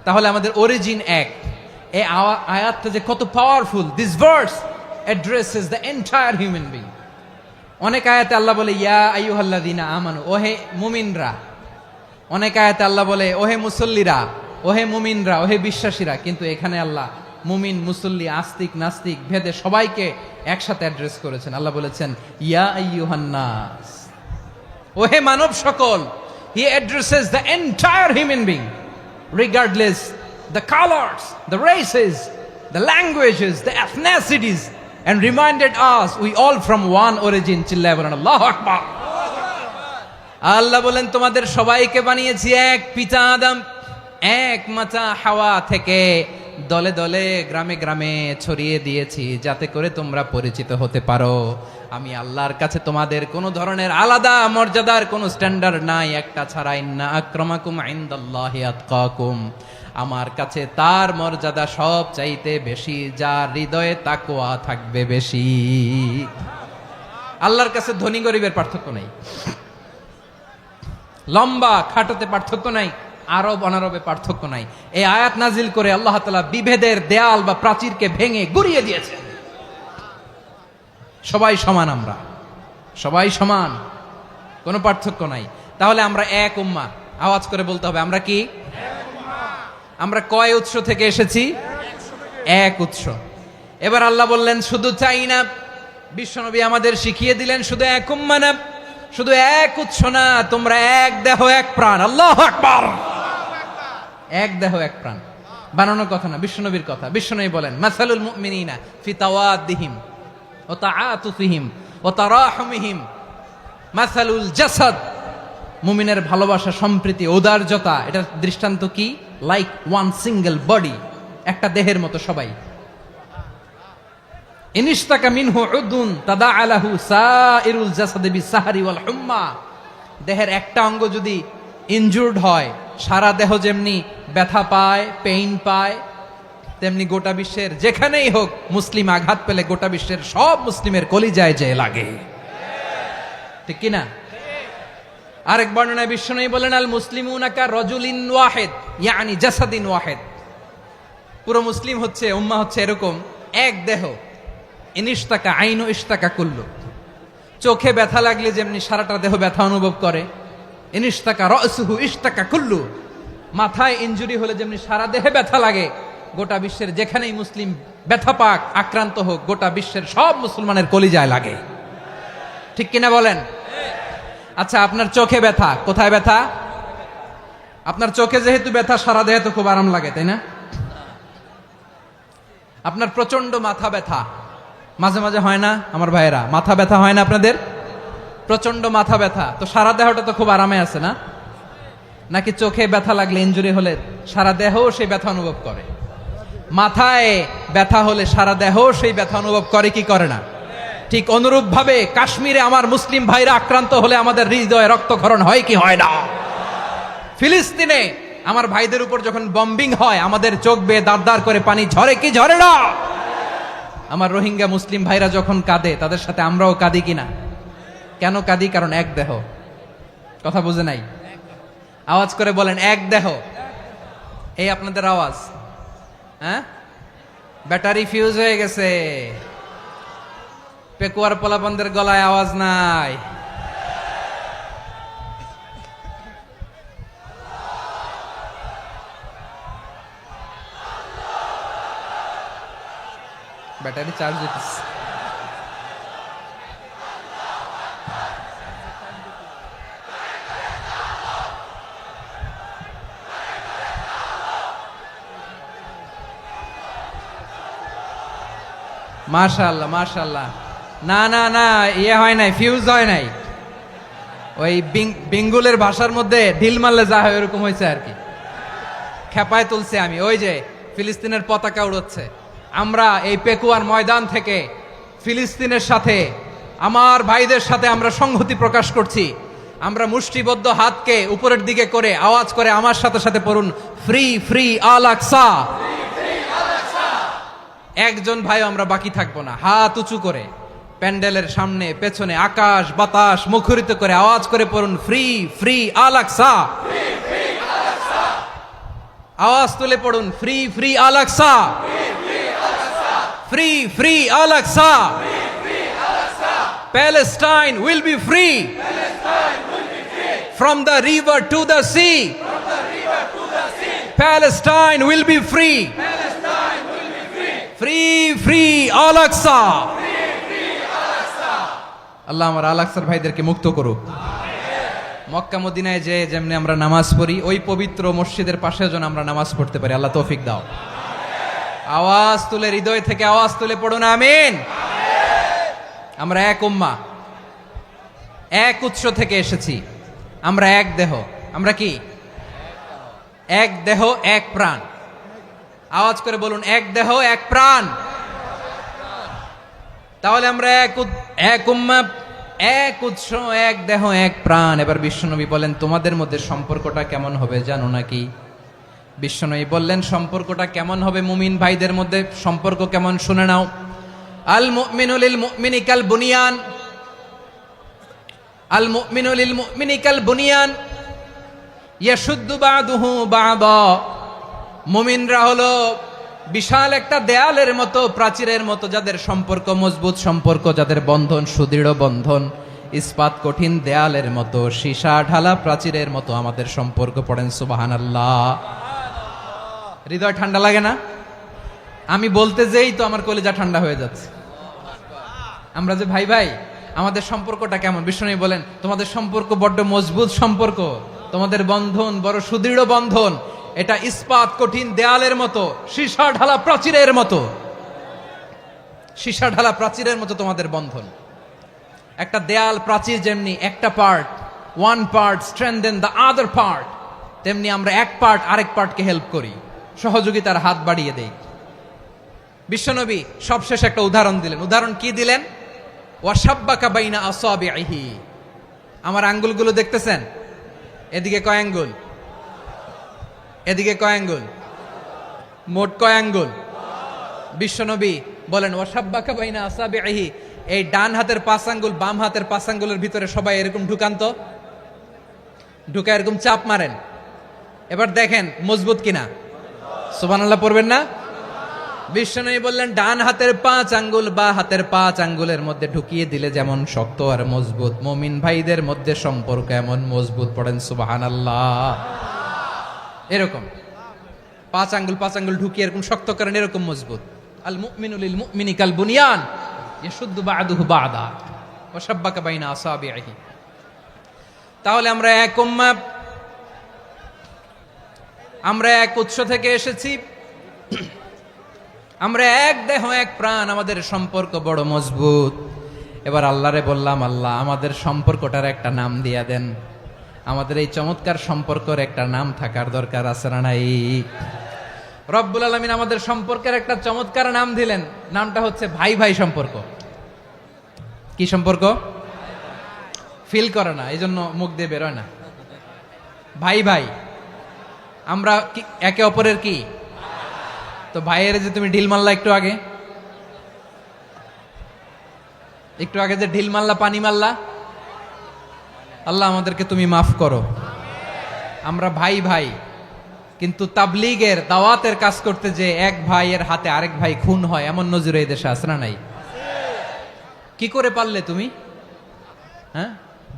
তাহলে আমাদের অরিজিন এক। এই আয়াতটা যে কত powerful. This verse addresses the entire human being. অনেক আয়াতে আল্লাহ বলে ইয়া আইয়ুহাল্লাযীনা আমানু, ওহে মুমিনরা। অনেক আয়াতে আল্লাহ বলে ওহে মুসল্লিরা, ওহে মুমিনরা, ওহে বিশ্বাসীরা। কিন্তু এখানে আল্লাহ মুমিন মুসল্লি আস্তিক নাস্তিক ভেদে সবাইকে একসাথে অ্যাড্রেস করেছেন। আল্লাহ বলেছেন ইয়া আইয়ুহান নাস, ওহে মানব সকল। He addresses the entire human being regardless the colors, the races, the languages, the ethnicities, and reminded us we all from one origin. চিল্লায় বলেন আল্লাহু আকবার। আল্লাহ বলেন তোমাদের সবাইকে বানিয়েছি এক পিতা আদম, এক মাতা হাওয়া থেকে। দলে দলে গ্রামে গ্রামে ছড়িয়ে দিয়েছি যাতে করে তোমরা পরিচিত হতে পারো। আমি আল্লাহর কাছে তোমাদের কোনো ধরনের আলাদা মর্যাদার কোনো স্ট্যান্ডার্ড নাই একটা ছাড়া। ইন্না আক্রামাকুম ইনদাল্লাহি আতকাকুম, আমার কাছে তার মর্যাদা সব চাইতে বেশি যার হৃদয়ে তাকওয়া থাকবে বেশি। আল্লাহর কাছে ধনী গরিবের পার্থক্য নাই, লম্বা খাটোতে পার্থক্য নাই, আরব অনারবে পার্থক্য নাই। এই আয়াত নাজিল করে আল্লাহ তাআলা বিভেদের দেয়াল বা প্রাচীরকে ভেঙে গুড়িয়ে দিয়েছেন। সবাই সমান, আমরা সবাই সমান, কোনো পার্থক্য নাই। তাহলে আমরা এক উম্মাহ। আওয়াজ করে বলতে হবে আমরা কি? আমরা কয় উৎস থেকে এসেছি? এক উৎস। এবার আল্লাহ বললেন শুধু চাই না, বিশ্বনবী আমাদের শিখিয়ে দিলেন শুধু এক উম্মাহ না, শুধু এক উৎস না, তোমরা এক দেহ এক প্রাণ। আল্লাহু আকবার। এক দেহ এক প্রাণ বানানোর কথা না, বিশ্বনবীর কথা। বিশ্বনবী বলেন মাসালুল মুমিনিনা ফি তাওয়াদ্দিহিম ওয়া তাআতুফিহিম ওয়া তারাহুমিহিম মাসালুল জাসাদ। মুমিনের ভালোবাসা, সম্প্রীতি, ঔদার্যতা, এটার দৃষ্টান্ত কি? লাইক ওয়ান সিঙ্গেল বডি, একটা দেহের মতো সবাই। ইনিশতাকা মিনহু উদুন তাদাআ লাহু সাইরুল জাসাদি বিসাহরি ওয়াল হুম্মা। দেহের একটা অঙ্গ যদি ইনজুরড হয়, সারা দেহ যেমনি ব্যথা পায়, পেইন পায়, তেমনি গোটা বিশ্বের যেখানেই হোক মুসলিম আঘাত পেলে গোটা বিশ্বের সব মুসলিমের কলিজায় যে লাগে, ঠিক কিনা? আরেক বর্ণনায় বিশ্বনবী বলেন আল মুসলিমুনা কা রাজুলিন ওয়াহিদ ইয়ানি জাসাদিন ওয়াহিদ। পুরো মুসলিম হচ্ছে, উম্মাহ হচ্ছে এরকম এক দেহ। ইনিশতাকা আইনু ইশতাকা কুল্লু। চোখে ব্যথা লাগলে যেমনি সারাটা দেহ ব্যথা অনুভব করে, ইনিশতাকা রাসুহু ইশতাকা কুল্লু। মাথায় ইনজুরি হলে যেমনি সারা দেহে ব্যথা লাগে, গোটা বিশ্বের যেখানেই মুসলিম ব্যথা পাক, আক্রান্ত হোক, গোটা বিশ্বের সব মুসলমানের কলিজায় লাগে, ঠিক কিনা বলেন? আচ্ছা, আপনার চোখে ব্যথা, কোথায় ব্যথা? আপনার চোখে যেহেতু ব্যথা, সারা দেহে তো খুব আরাম লাগে, তাই না? আপনার প্রচন্ড মাথা ব্যথা মাঝে মাঝে হয় না আমার ভাইয়েরা? মাথা ব্যথা হয় না আপনাদের? প্রচন্ড মাথা ব্যথা, তো সারা দেহটা তো খুব আরামে আছে না? নাকি চোখে ব্যথা লাগলে, ইনজুরি হলে সারা দেহ সেই ব্যথা অনুভব করে? মাথায় ব্যথা হলে সারা দেহ সেই ব্যথা অনুভব করে কি করে না? ঠিক অনুরূপ ভাবে কাশ্মীরে আমার মুসলিম ভাইরা আক্রান্ত হলে আমাদের হৃদয়ে রক্তক্ষরণ হয় কি হয় না? ফিলিস্তিনে আমার ভাইদের উপর যখন বম্বিং হয়, আমাদের চোখ বেয়ে দাঁড় দাঁড় করে পানি ঝরে কি ঝরে না? আমার রোহিঙ্গা মুসলিম ভাইরা যখন কাঁদে, তাদের সাথে আমরাও কাঁদি কিনা? কেন কাঁদি? কারণ এক দেহ। কথা বুঝে নাই? আওয়াজ করে বলেন এক দেহ। এই আপনাদের আওয়াজ, হ্যাঁ? ব্যাটারি ফিউজ হয়ে গেছে, পেকুয়ার পোলাপানদের গলায় আওয়াজ নাই। ব্যাটারি চার্জ হইতেছে। মাশাআল্লাহ মাশাআল্লাহ। না না না, ইয়ে হয় নাই, ফিউজ হয় নাই। ওই বেঙ্গলের ভাষার মধ্যে ঢিল মারলে যা হয় ওরকম হয়েছে আর কি। খেপায় তুলছে আমি। ওই যে ফিলিস্তিনের পতাকা উড়োচ্ছে, আমরা এই পেকুয়ার ময়দান থেকে ফিলিস্তিনের সাথে, আমার ভাইদের সাথে আমরা সংহতি প্রকাশ করছি। আমরা মুষ্টিবদ্ধ হাতকে উপরের দিকে করে আওয়াজ করে আমার সাথে সাথে পড়ুন, ফ্রি ফ্রি আল আকসা। একজন ভাই আমরা বাকি থাকবো না। হাত উঁচু করে প্যান্ডেলের সামনে পেছনে আকাশ বাতাস মুখরিত করে আওয়াজ করে পড়ুন, ফ্রি ফ্রি আল আকসা। আওয়াজ তুলে পড়ুন, free free Al Aqsa, free free Al Aqsa. Palestine will be free from the river to the sea. Palestine will be free. Free free Al Aqsa. আল্লাহ আমার আল আকসার ভাইদেরকে মুক্ত করুক। মক্কা মদিনায় যে যেমনি আমরা নামাজ পড়ি, ওই পবিত্র মসজিদের পাশে যেন আমরা নামাজ পড়তে পারি। আল্লাহ তৌফিক দাও। আওয়াজ তুলে, হৃদয় থেকে আওয়াজ তুলে পড়ুন আমিন। আমরা এক উম্মাহ, এক উৎস থেকে এসেছি, আমরা এক দেহ। আমরা কি? এক দেহ এক প্রাণ। আওয়াজ করে বলুন, এক দেহ এক প্রাণ। তাহলে আমরা এক উম্মাহ, এক উৎস, এক দেহ এক প্রাণ। এবার বিশ্বনবী বলেন, তোমাদের মধ্যে সম্পর্কটা কেমন হবে জানো নাকি? বিশ্বনবী বললেন, সম্পর্কটা কেমন হবে মুমিন ভাইদের মধ্যে? সম্পর্ক কেমন শুনে নাও। আল মুমিনু লিল মুমিনি কাল বুনিয়ান, আল মুমিনু লিল মুমিনি কাল বুনিয়ান ইয়াশুদ্দু বা'দুহু বা'দা। মুমিনরা হলো বিশাল একটা দেয়ালের মতো, প্রাচীরের মতো, যাদের সম্পর্ক মজবুত সম্পর্ক, যাদের বন্ধন সুদৃঢ় বন্ধন, ইস্পাত কঠিন দেয়ালের মতো, সীসা ঢালা প্রাচীরের মতো আমাদের সম্পর্ক। পড়েন সুবহানাল্লাহ। হৃদয় ঠান্ডা লাগে না? আমি বলতে যেই তো আমার কলিজা ঠান্ডা হয়ে যাচ্ছে। আমরা যে ভাই ভাই, আমাদের সম্পর্কটা কেমন? বিষ্ণু বলেন তোমাদের সম্পর্ক বড্ড মজবুত সম্পর্ক, তোমাদের বন্ধন বড় সুদৃঢ় বন্ধন, এটা ইস্পাত কঠিন দেয়ালের মতো, সীসা ঢালা প্রাচীরের মতো, সীসা ঢালা প্রাচীরের মতো তোমাদের বন্ধন। একটা দেয়াল প্রাচীর যেমনি একটা part, one part strengthen the other part, তেমনি আমরা এক পার্ট আরেক পার্টকে হেল্প করি, সহযোগিতার হাত বাড়িয়ে দেই। বিশ্বনবী সবশেষ একটা উদাহরণ দিলেন। উদাহরণ কি দিলেন? ওয়াসাব্বাকা বাইনা আসাবিহি, আমার আঙ্গুলগুলো দেখতেছেন? এদিকে কয় আঙ্গুল, এদিকে কয় আঙ্গুল, মোট কয় আঙ্গুল? বিশ্বনবী বলেন ওয়াসাব্বাকা বাইনা আসাবিহি, এই ডান হাতের 5 আঙ্গুল বাম হাতের 5 আঙ্গুলের ভিতরে সবাই এরকম ঢুকান্ত, ঢুকা এরকম চাপ মারেন, এবার দেখেন মজবুত কিনা। সুবহানাল্লাহ পড়বেন না? বিশ্বনবী বললেন ডান হাতের 5 আঙ্গুল বা হাতের 5 আঙ্গুলের মধ্যে ঢুকিয়ে দিলে যেমন শক্ত আর মজবুত, মুমিন ভাইদের মধ্যে সম্পর্ক এমন মজবুত। পড়েন সুবহানাল্লাহ। এরকম 5 আঙ্গুল ঢুকিয়ে এরকম শক্ত করেন, এরকম মজবুত। আল মুমিনু লিল মুমিনি কাল বুনিয়ান ইয়াশুদ্দু বা'দুহু বা'দা ওয়া শাব্বাকা বাইনা আসাবিহি। তাহলে আমরা এক উম্মাহ, আমরা এক উৎস থেকে এসেছি, আমরা এক দেহ এক প্রাণ, আমাদের সম্পর্ক বড় মজবুত। এবার আল্লাহরে বললাম, আল্লাহ আমাদের সম্পর্কটার একটা নাম দিয়া দেন, আমাদের এই চমৎকার সম্পর্কের একটা নাম থাকার দরকার আছে না নাই? রব্বুল আলামিন আমাদের সম্পর্কের একটা চমৎকার নাম দিলেন, নামটা হচ্ছে ভাই ভাই সম্পর্ক। কি সম্পর্ক? ফিল করে না, এই জন্য মুখ দিয়ে বেরোয় না। ভাই ভাই, আমরা একে অপরের কি? তো ভাইয়ের যে তুমি ঢিল মারলা একটু আগে, একটু আগে যে ঢিল মারলা, পানি মারলা, আল্লাহ আমাদেরকে তুমি মাফ করো। আমরা ভাই ভাই, কিন্তু তাবলীগের দাওয়াতের কাজ করতে যে এক ভাইয়ের হাতে আরেক ভাই খুন হয়, এমন নজির এই দেশে আছে না নাই? কি করে পারলে তুমি? হ্যাঁ,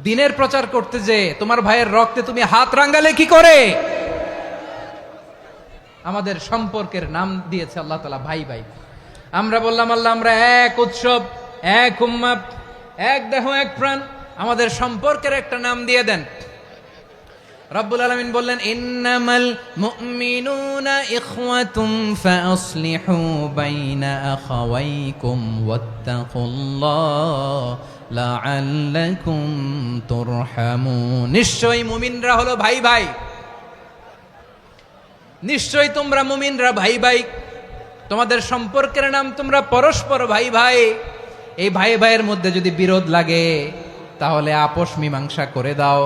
দিনের প্রচার করতে যে তোমার ভাইয়ের রক্তে তুমি হাত রাঙ্গালে কি করে? আমাদের সম্পর্কের নাম দিয়েছে আল্লাহ তাআলা ভাই ভাই। আমরা বললাম আল্লাহ আমরা এক উৎসব, এক উম্মাহ, এক দেহ এক প্রাণ, আমাদের সম্পর্কের একটা নাম দিয়ে দেন। রব্বুল আলামিন বললেন ইন্নামাল মুমিনুনা ইখওয়াতুম ফাসলিহু বাইনা আখাওয়াইকুম ওয়াত্তাকুল্লাহ লাআল্লাকুম তুরহামুন। নিশ্চয়ই মুমিনরা হলো ভাই ভাই, নিশ্চয়ই তোমরা মুমিনরা ভাই ভাই, তোমাদের সম্পর্কের নাম তোমরা পরস্পর ভাই ভাই। এই ভাই ভাইয়ের মধ্যে যদি বিরোধ লাগে তাহলে আপোষ মীমাংসা করে দাও,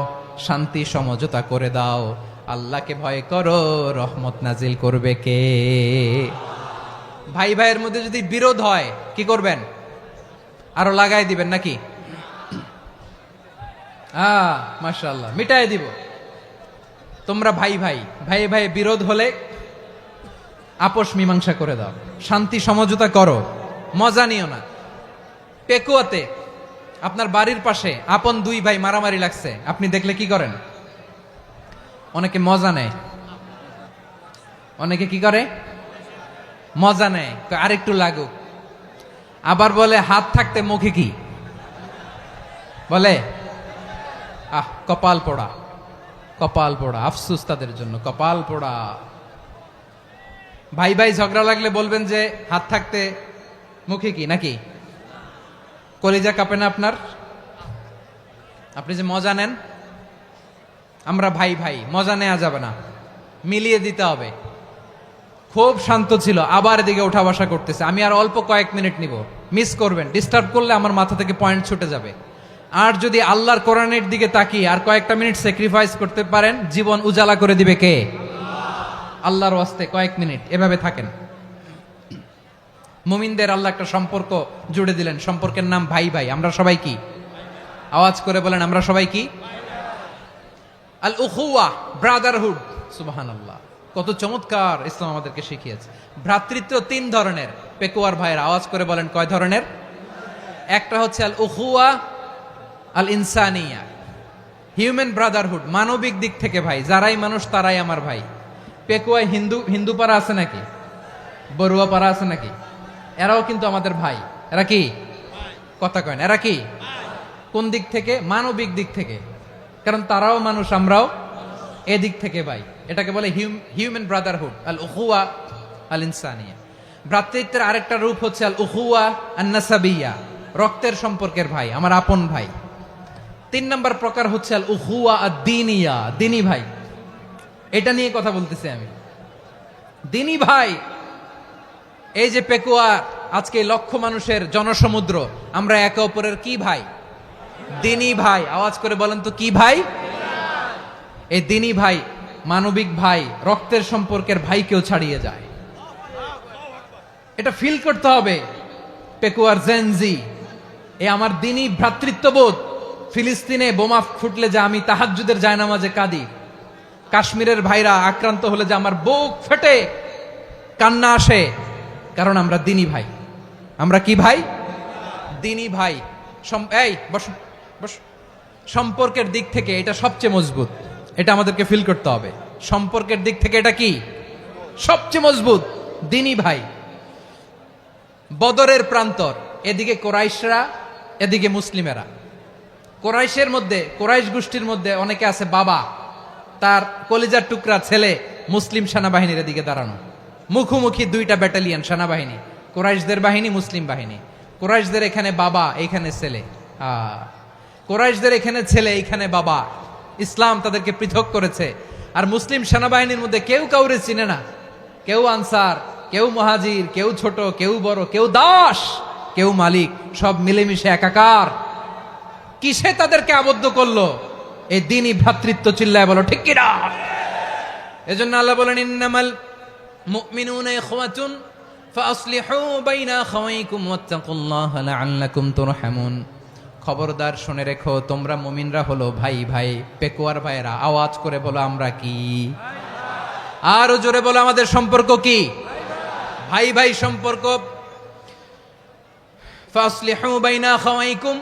শান্তি সমঝোতা করে দাও। আল্লাহকে ভয় করো, রহমত নাজিল করবে কে? ভাই ভাইয়ের মধ্যে যদি বিরোধ হয় কি করবেন? আরো লাগাই দিবেন নাকি? মাশাআল্লাহ, মিটাই দিব। তোমরা ভাই ভাই, ভাই ভাই বিরোধ হলে আপোষ মীমাংসা করে দাও, শান্তি সমঝোতা করো, মজা নিও না। পেকুয়াতে আপনার বাড়ির পাশে আপন 2 ভাই মারামারি লাগছে, আপনি দেখলে কি করেন? অনেকে মজা নেয়, অনেকে কি করে? মজা নেয়, আরেকটু লাগুক। আবার বলে হাত থাকতে মুখে কি বলে? কপাল পোড়া, কপাল পোড়া। আফসোস তাদের জন্য, কপাল পোড়া। ভাই ভাই ঝগড়া লাগলে বলবেন যে হাত থাকতে মুখে কি, নাকি? কলিজা কাঁপে না আপনার? আপনি যে মজা নেন। আমরা ভাই ভাই, মজা নেওয়া যাবে না, মিলিয়ে দিতে হবে। খুব শান্ত ছিল, আবার এদিকে উঠা বসা করতেছে। আমি আর অল্প কয়েক মিনিট নিব, মিস করবেন। ডিস্টার্ব করলে আমার মাথা থেকে পয়েন্ট ছুটে যাবে। আর যদি আল্লাহর কোরআনের দিকে তাকিয়ে আর কয়েকটা মিনিট স্যাক্রিফাইস করতে পারেন, জীবন উজালা করে দিবে কে? আল্লাহর ওয়াস্তে কয়েক মিনিট এভাবে থাকেন। মুমিনদের আল্লাহ একটা সম্পর্ক জুড়ে দিলেন, সম্পর্কের নাম ভাই ভাই। আমরা সবাই কি? আওয়াজ করে বলেন, আমরা সবাই কি? আল উখুয়া, ব্রাদারহুড। সুবহানাল্লাহ, কত চমৎকার ইসলাম আমাদেরকে শিখিয়েছে। ভ্রাতৃত্ব 3 ধরনের। পেকুয়ার ভাইয়ের আওয়াজ করে বলেন কয় ধরনের? একটা হচ্ছে আল উখুয়া আল ইনসানিয়া, হিউম্যান ব্রাদারহুড, মানবিক দিক থেকে ভাই, যারাই মানুষ তারাই আমার ভাই। পেকুয়ায় হিন্দু পাড়া আছে নাকি? বড়ুয়া পাড়া আছে নাকি? এরাও কিন্তু আমাদের ভাই। এরা কি? কথা কয় না, এরা কি? কোন দিক থেকে? মানবিক দিক থেকে। কারণ তারাও মানুষ, আমরাও এদিক থেকে ভাই। এটাকে বলে হিউম্যান ব্রাদারহুড, আল উখুয়া আল ইনসানিয়া। ভ্রাতৃত্বের আরেকটা রূপ হচ্ছে আল উখুয়া আন নাসাবিয়া, রক্তের সম্পর্কের ভাই, আমার আপন ভাই। 3 নম্বর প্রকার হচ্ছে আল উখুয়া আদ-দীনিয়া, দিনী ভাই। এটা নিয়ে কথা বলতেছি আমি। দিনী ভাই, এই যে পেকুয়া, আজকে লক্ষ মানুষের জনসমুদ্র, আমরা একে অপরের কি ভাই? দিনী ভাই। আওয়াজ করে বলেন তো কি ভাই? এই দিনী ভাই, মানবিক ভাই, রক্তের সম্পর্কের ভাইকেও ছাড়িয়ে যায়। এটা ফিল করতে হবে। পেকুয়ার জেনজি, এ আমার দিনী ভ্রাতৃত্ববোধ। ফিলিস্তিনে বোমা ফুটলে যে আমি তাহাজ্জুদের জায়নামাজে কাঁদি, কাশ্মীরের ভাইরা আক্রান্ত হলে যে আমার বুক ফেটে কান্না আসে, কারণ আমরা দিনী ভাই। আমরা কি ভাই? দিনী ভাই। এই বসো বসো। সম্পর্কের দিক থেকে এটা সবচেয়ে মজবুত। এটা আমাদেরকে ফিল করতে হবে। সম্পর্কের দিক থেকে এটা কি? সবচেয়ে মজবুত। দিনী ভাই। বদরের প্রান্তর, এদিকে কোরাইশরা, এদিকে মুসলিমেরা। কোরাইশের মধ্যে, কোরাইশ গোষ্ঠীর মধ্যে অনেকে আছে বাবা, তার কলিজার টুকরা ছেলে মুসলিম সেনাবাহিনীর এদিকে দাঁড়ানো, মুখোমুখি 2টা ব্যাটালিয়ন সেনাবাহিনী, কোরাইশদের বাহিনী, মুসলিম বাহিনী। কোরাইশদের এখানে বাবা, এইখানে ছেলে। কোরাইশদের এখানে ছেলে, এইখানে বাবা। ইসলাম তাদেরকে পৃথক করেছে। আর মুসলিম সেনাবাহিনীর মধ্যে কেউ কাউরে চিনে না। কেউ আনসার, কেউ মুহাজির, কেউ ছোট, কেউ বড়, কেউ দাস, কেউ মালিক, সব মিলেমিশে একাকার। কিসে তাদেরকে আবদ্ধ করলো? এই দিনই ভ্রাতৃত্ব। চিল্লায় বলো ঠিক কিনা? এজন্য আল্লাহ বলেন, ইন্নামাল মুমিনুনা ইখওয়াতুন ফাসলিহু বাইনা আখাওয়াইকুম ওয়াত্তাকুল্লাহা লাআল্লাকুম তুরহামুন। খবরদার শুনে রেখো, তোমরা মুমিনরা হলো ভাই ভাই। পেকুয়ার ভাইরা আওয়াজ করে বলো আমরা কি? আরো জোরে বলো আমাদের সম্পর্ক কি? ভাই ভাই সম্পর্ক। ফাসলিহু বাইনা আখাওয়াইকুম,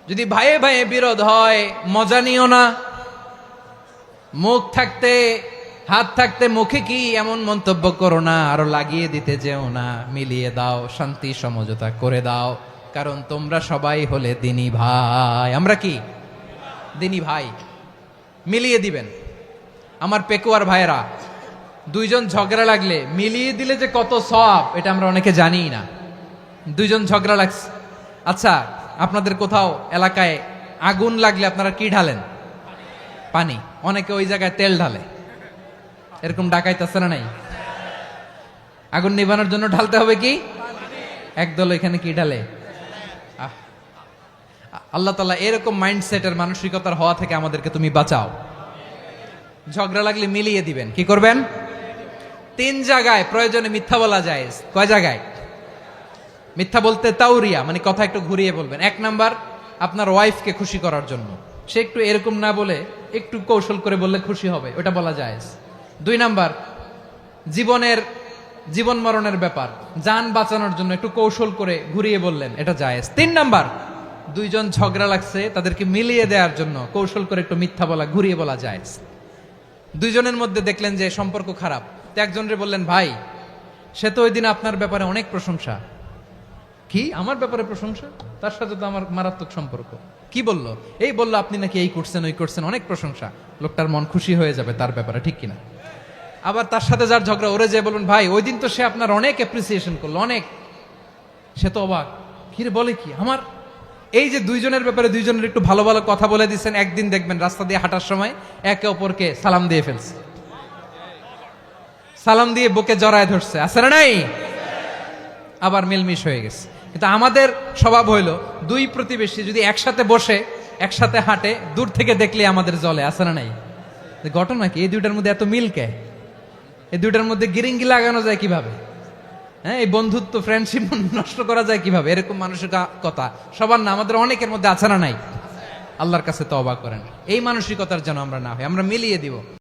যদি ভাইয়ে ভাইয়ে বিরোধ হয় মজা নিও না। মুখ থাকতে, হাত থাকতে মুখে কি এমন মন্তব্য করো না, আরো লাগিয়ে দিতে যেও না। মিলিয়ে দাও, শান্তি সমঝোতা করে দাও, কারণ তোমরা সবাই হলে দিনী ভাই। আমরা কি? দিনী ভাই। মিলিয়ে দিবেন। আমার পেকুয়ার ভাইরা, 2 জন ঝগড়া লাগলে মিলিয়ে দিলে যে কত সওয়াব, এটা আমরা অনেকে জানি না। 2 জন ঝগড়া লাগছে, আচ্ছা আপনাদের কোথাও এলাকায় আগুন লাগলে আপনারা কি ঢালেন? পানি। অনেকে ওই জায়গায় তেল ঢালে। এরকম ডাকাইতে আছে না নাই? আগুন নিভানোর জন্য ঢালতে হবে কি? একদল এখানে কি ঢালে? আল্লাহ তাআলা এরকম মাইন্ডসেটের, মানসিকতার হওয়া থেকে আমাদেরকে তুমি বাঁচাও। ঝগড়া লাগলে মিলিয়ে দিবেন। কি করবেন? 3 জায়গায় প্রয়োজনে মিথ্যা বলা যায়। কয় জায়গায় মিথ্যা বলতে? তাওরিয়া, মানে কথা একটু ঘুরিয়ে বলবেন। 1 নাম্বার, আপনার ওয়াইফকে খুশি করার জন্য। সে একটু এরকম না বলে একটু কৌশল করে বললে খুশি হবে, ওটা বলা যায়। 2 নাম্বার, জীবন মরণের ব্যাপার, জান বাঁচানোর জন্য একটু কৌশল করে ঘুরিয়ে বললেন, এটা জায়েজ। 3 নাম্বার, 2 জন ঝগড়া লাগছে, তাদেরকে মিলিয়ে দেওয়ার জন্য কৌশল করে একটু মিথ্যা বলা, ঘুরিয়ে বলা জায়েজ। 2 জনের মধ্যে দেখলেন যে সম্পর্ক খারাপ, তো একজনরে বললেন, ভাই সে তো ওই দিন আপনার ব্যাপারে অনেক প্রশংসা। কি? আমার ব্যাপারে প্রশংসা? তার সাথে তো আমার মারাত্মক সম্পর্ক। কি বললো? এই বললো আপনি নাকি এই করছেন, ওই করছেন, অনেক প্রশংসা। লোকটার মন খুশি হয়ে যাবে তার ব্যাপারে, ঠিক কিনা? আবার তার সাথে যার ঝগড়া, ওরে যে বলুন, ভাই ওই দিন তো সে আপনার অনেক অ্যাপ্রিসিয়েশন করলো, অনেক। সে তো অবাক, কিরে বলে কি? আমার এই যে 2 জনের ব্যাপারে 2 জনের একটু ভালো ভালো কথা বলে দিচ্ছেন, একদিন দেখবেন রাস্তা দিয়ে হাঁটার সময় একে অপরকে সালাম দিয়ে ফেলছে, সালাম দিয়ে বুকে জড়ায় ধরছে, আছে না নাই? আবার মিলমিশ হয়ে গেছে। কিন্তু আমাদের স্বভাব হইল, 2 প্রতিবেশী যদি একসাথে বসে একসাথে হাঁটে, দূর থেকে দেখলে আমাদের জলে, আছে না নাই? ঘটনা কি? এই 2টার মধ্যে এত মিল কে? এই 2টার মধ্যে গিরিঙ্গি লাগানো যায় কিভাবে? হ্যাঁ, এই বন্ধুত্ব, ফ্রেন্ডশিপ নষ্ট করা যায় কিভাবে? এরকম মানুষের কথা সবার না, আমাদের অনেকের মধ্যে আছে না নাই? আল্লাহর কাছে তওবা করেন, এই মানসিকতার যেন আমরা না হই, আমরা মিলিয়ে দিব।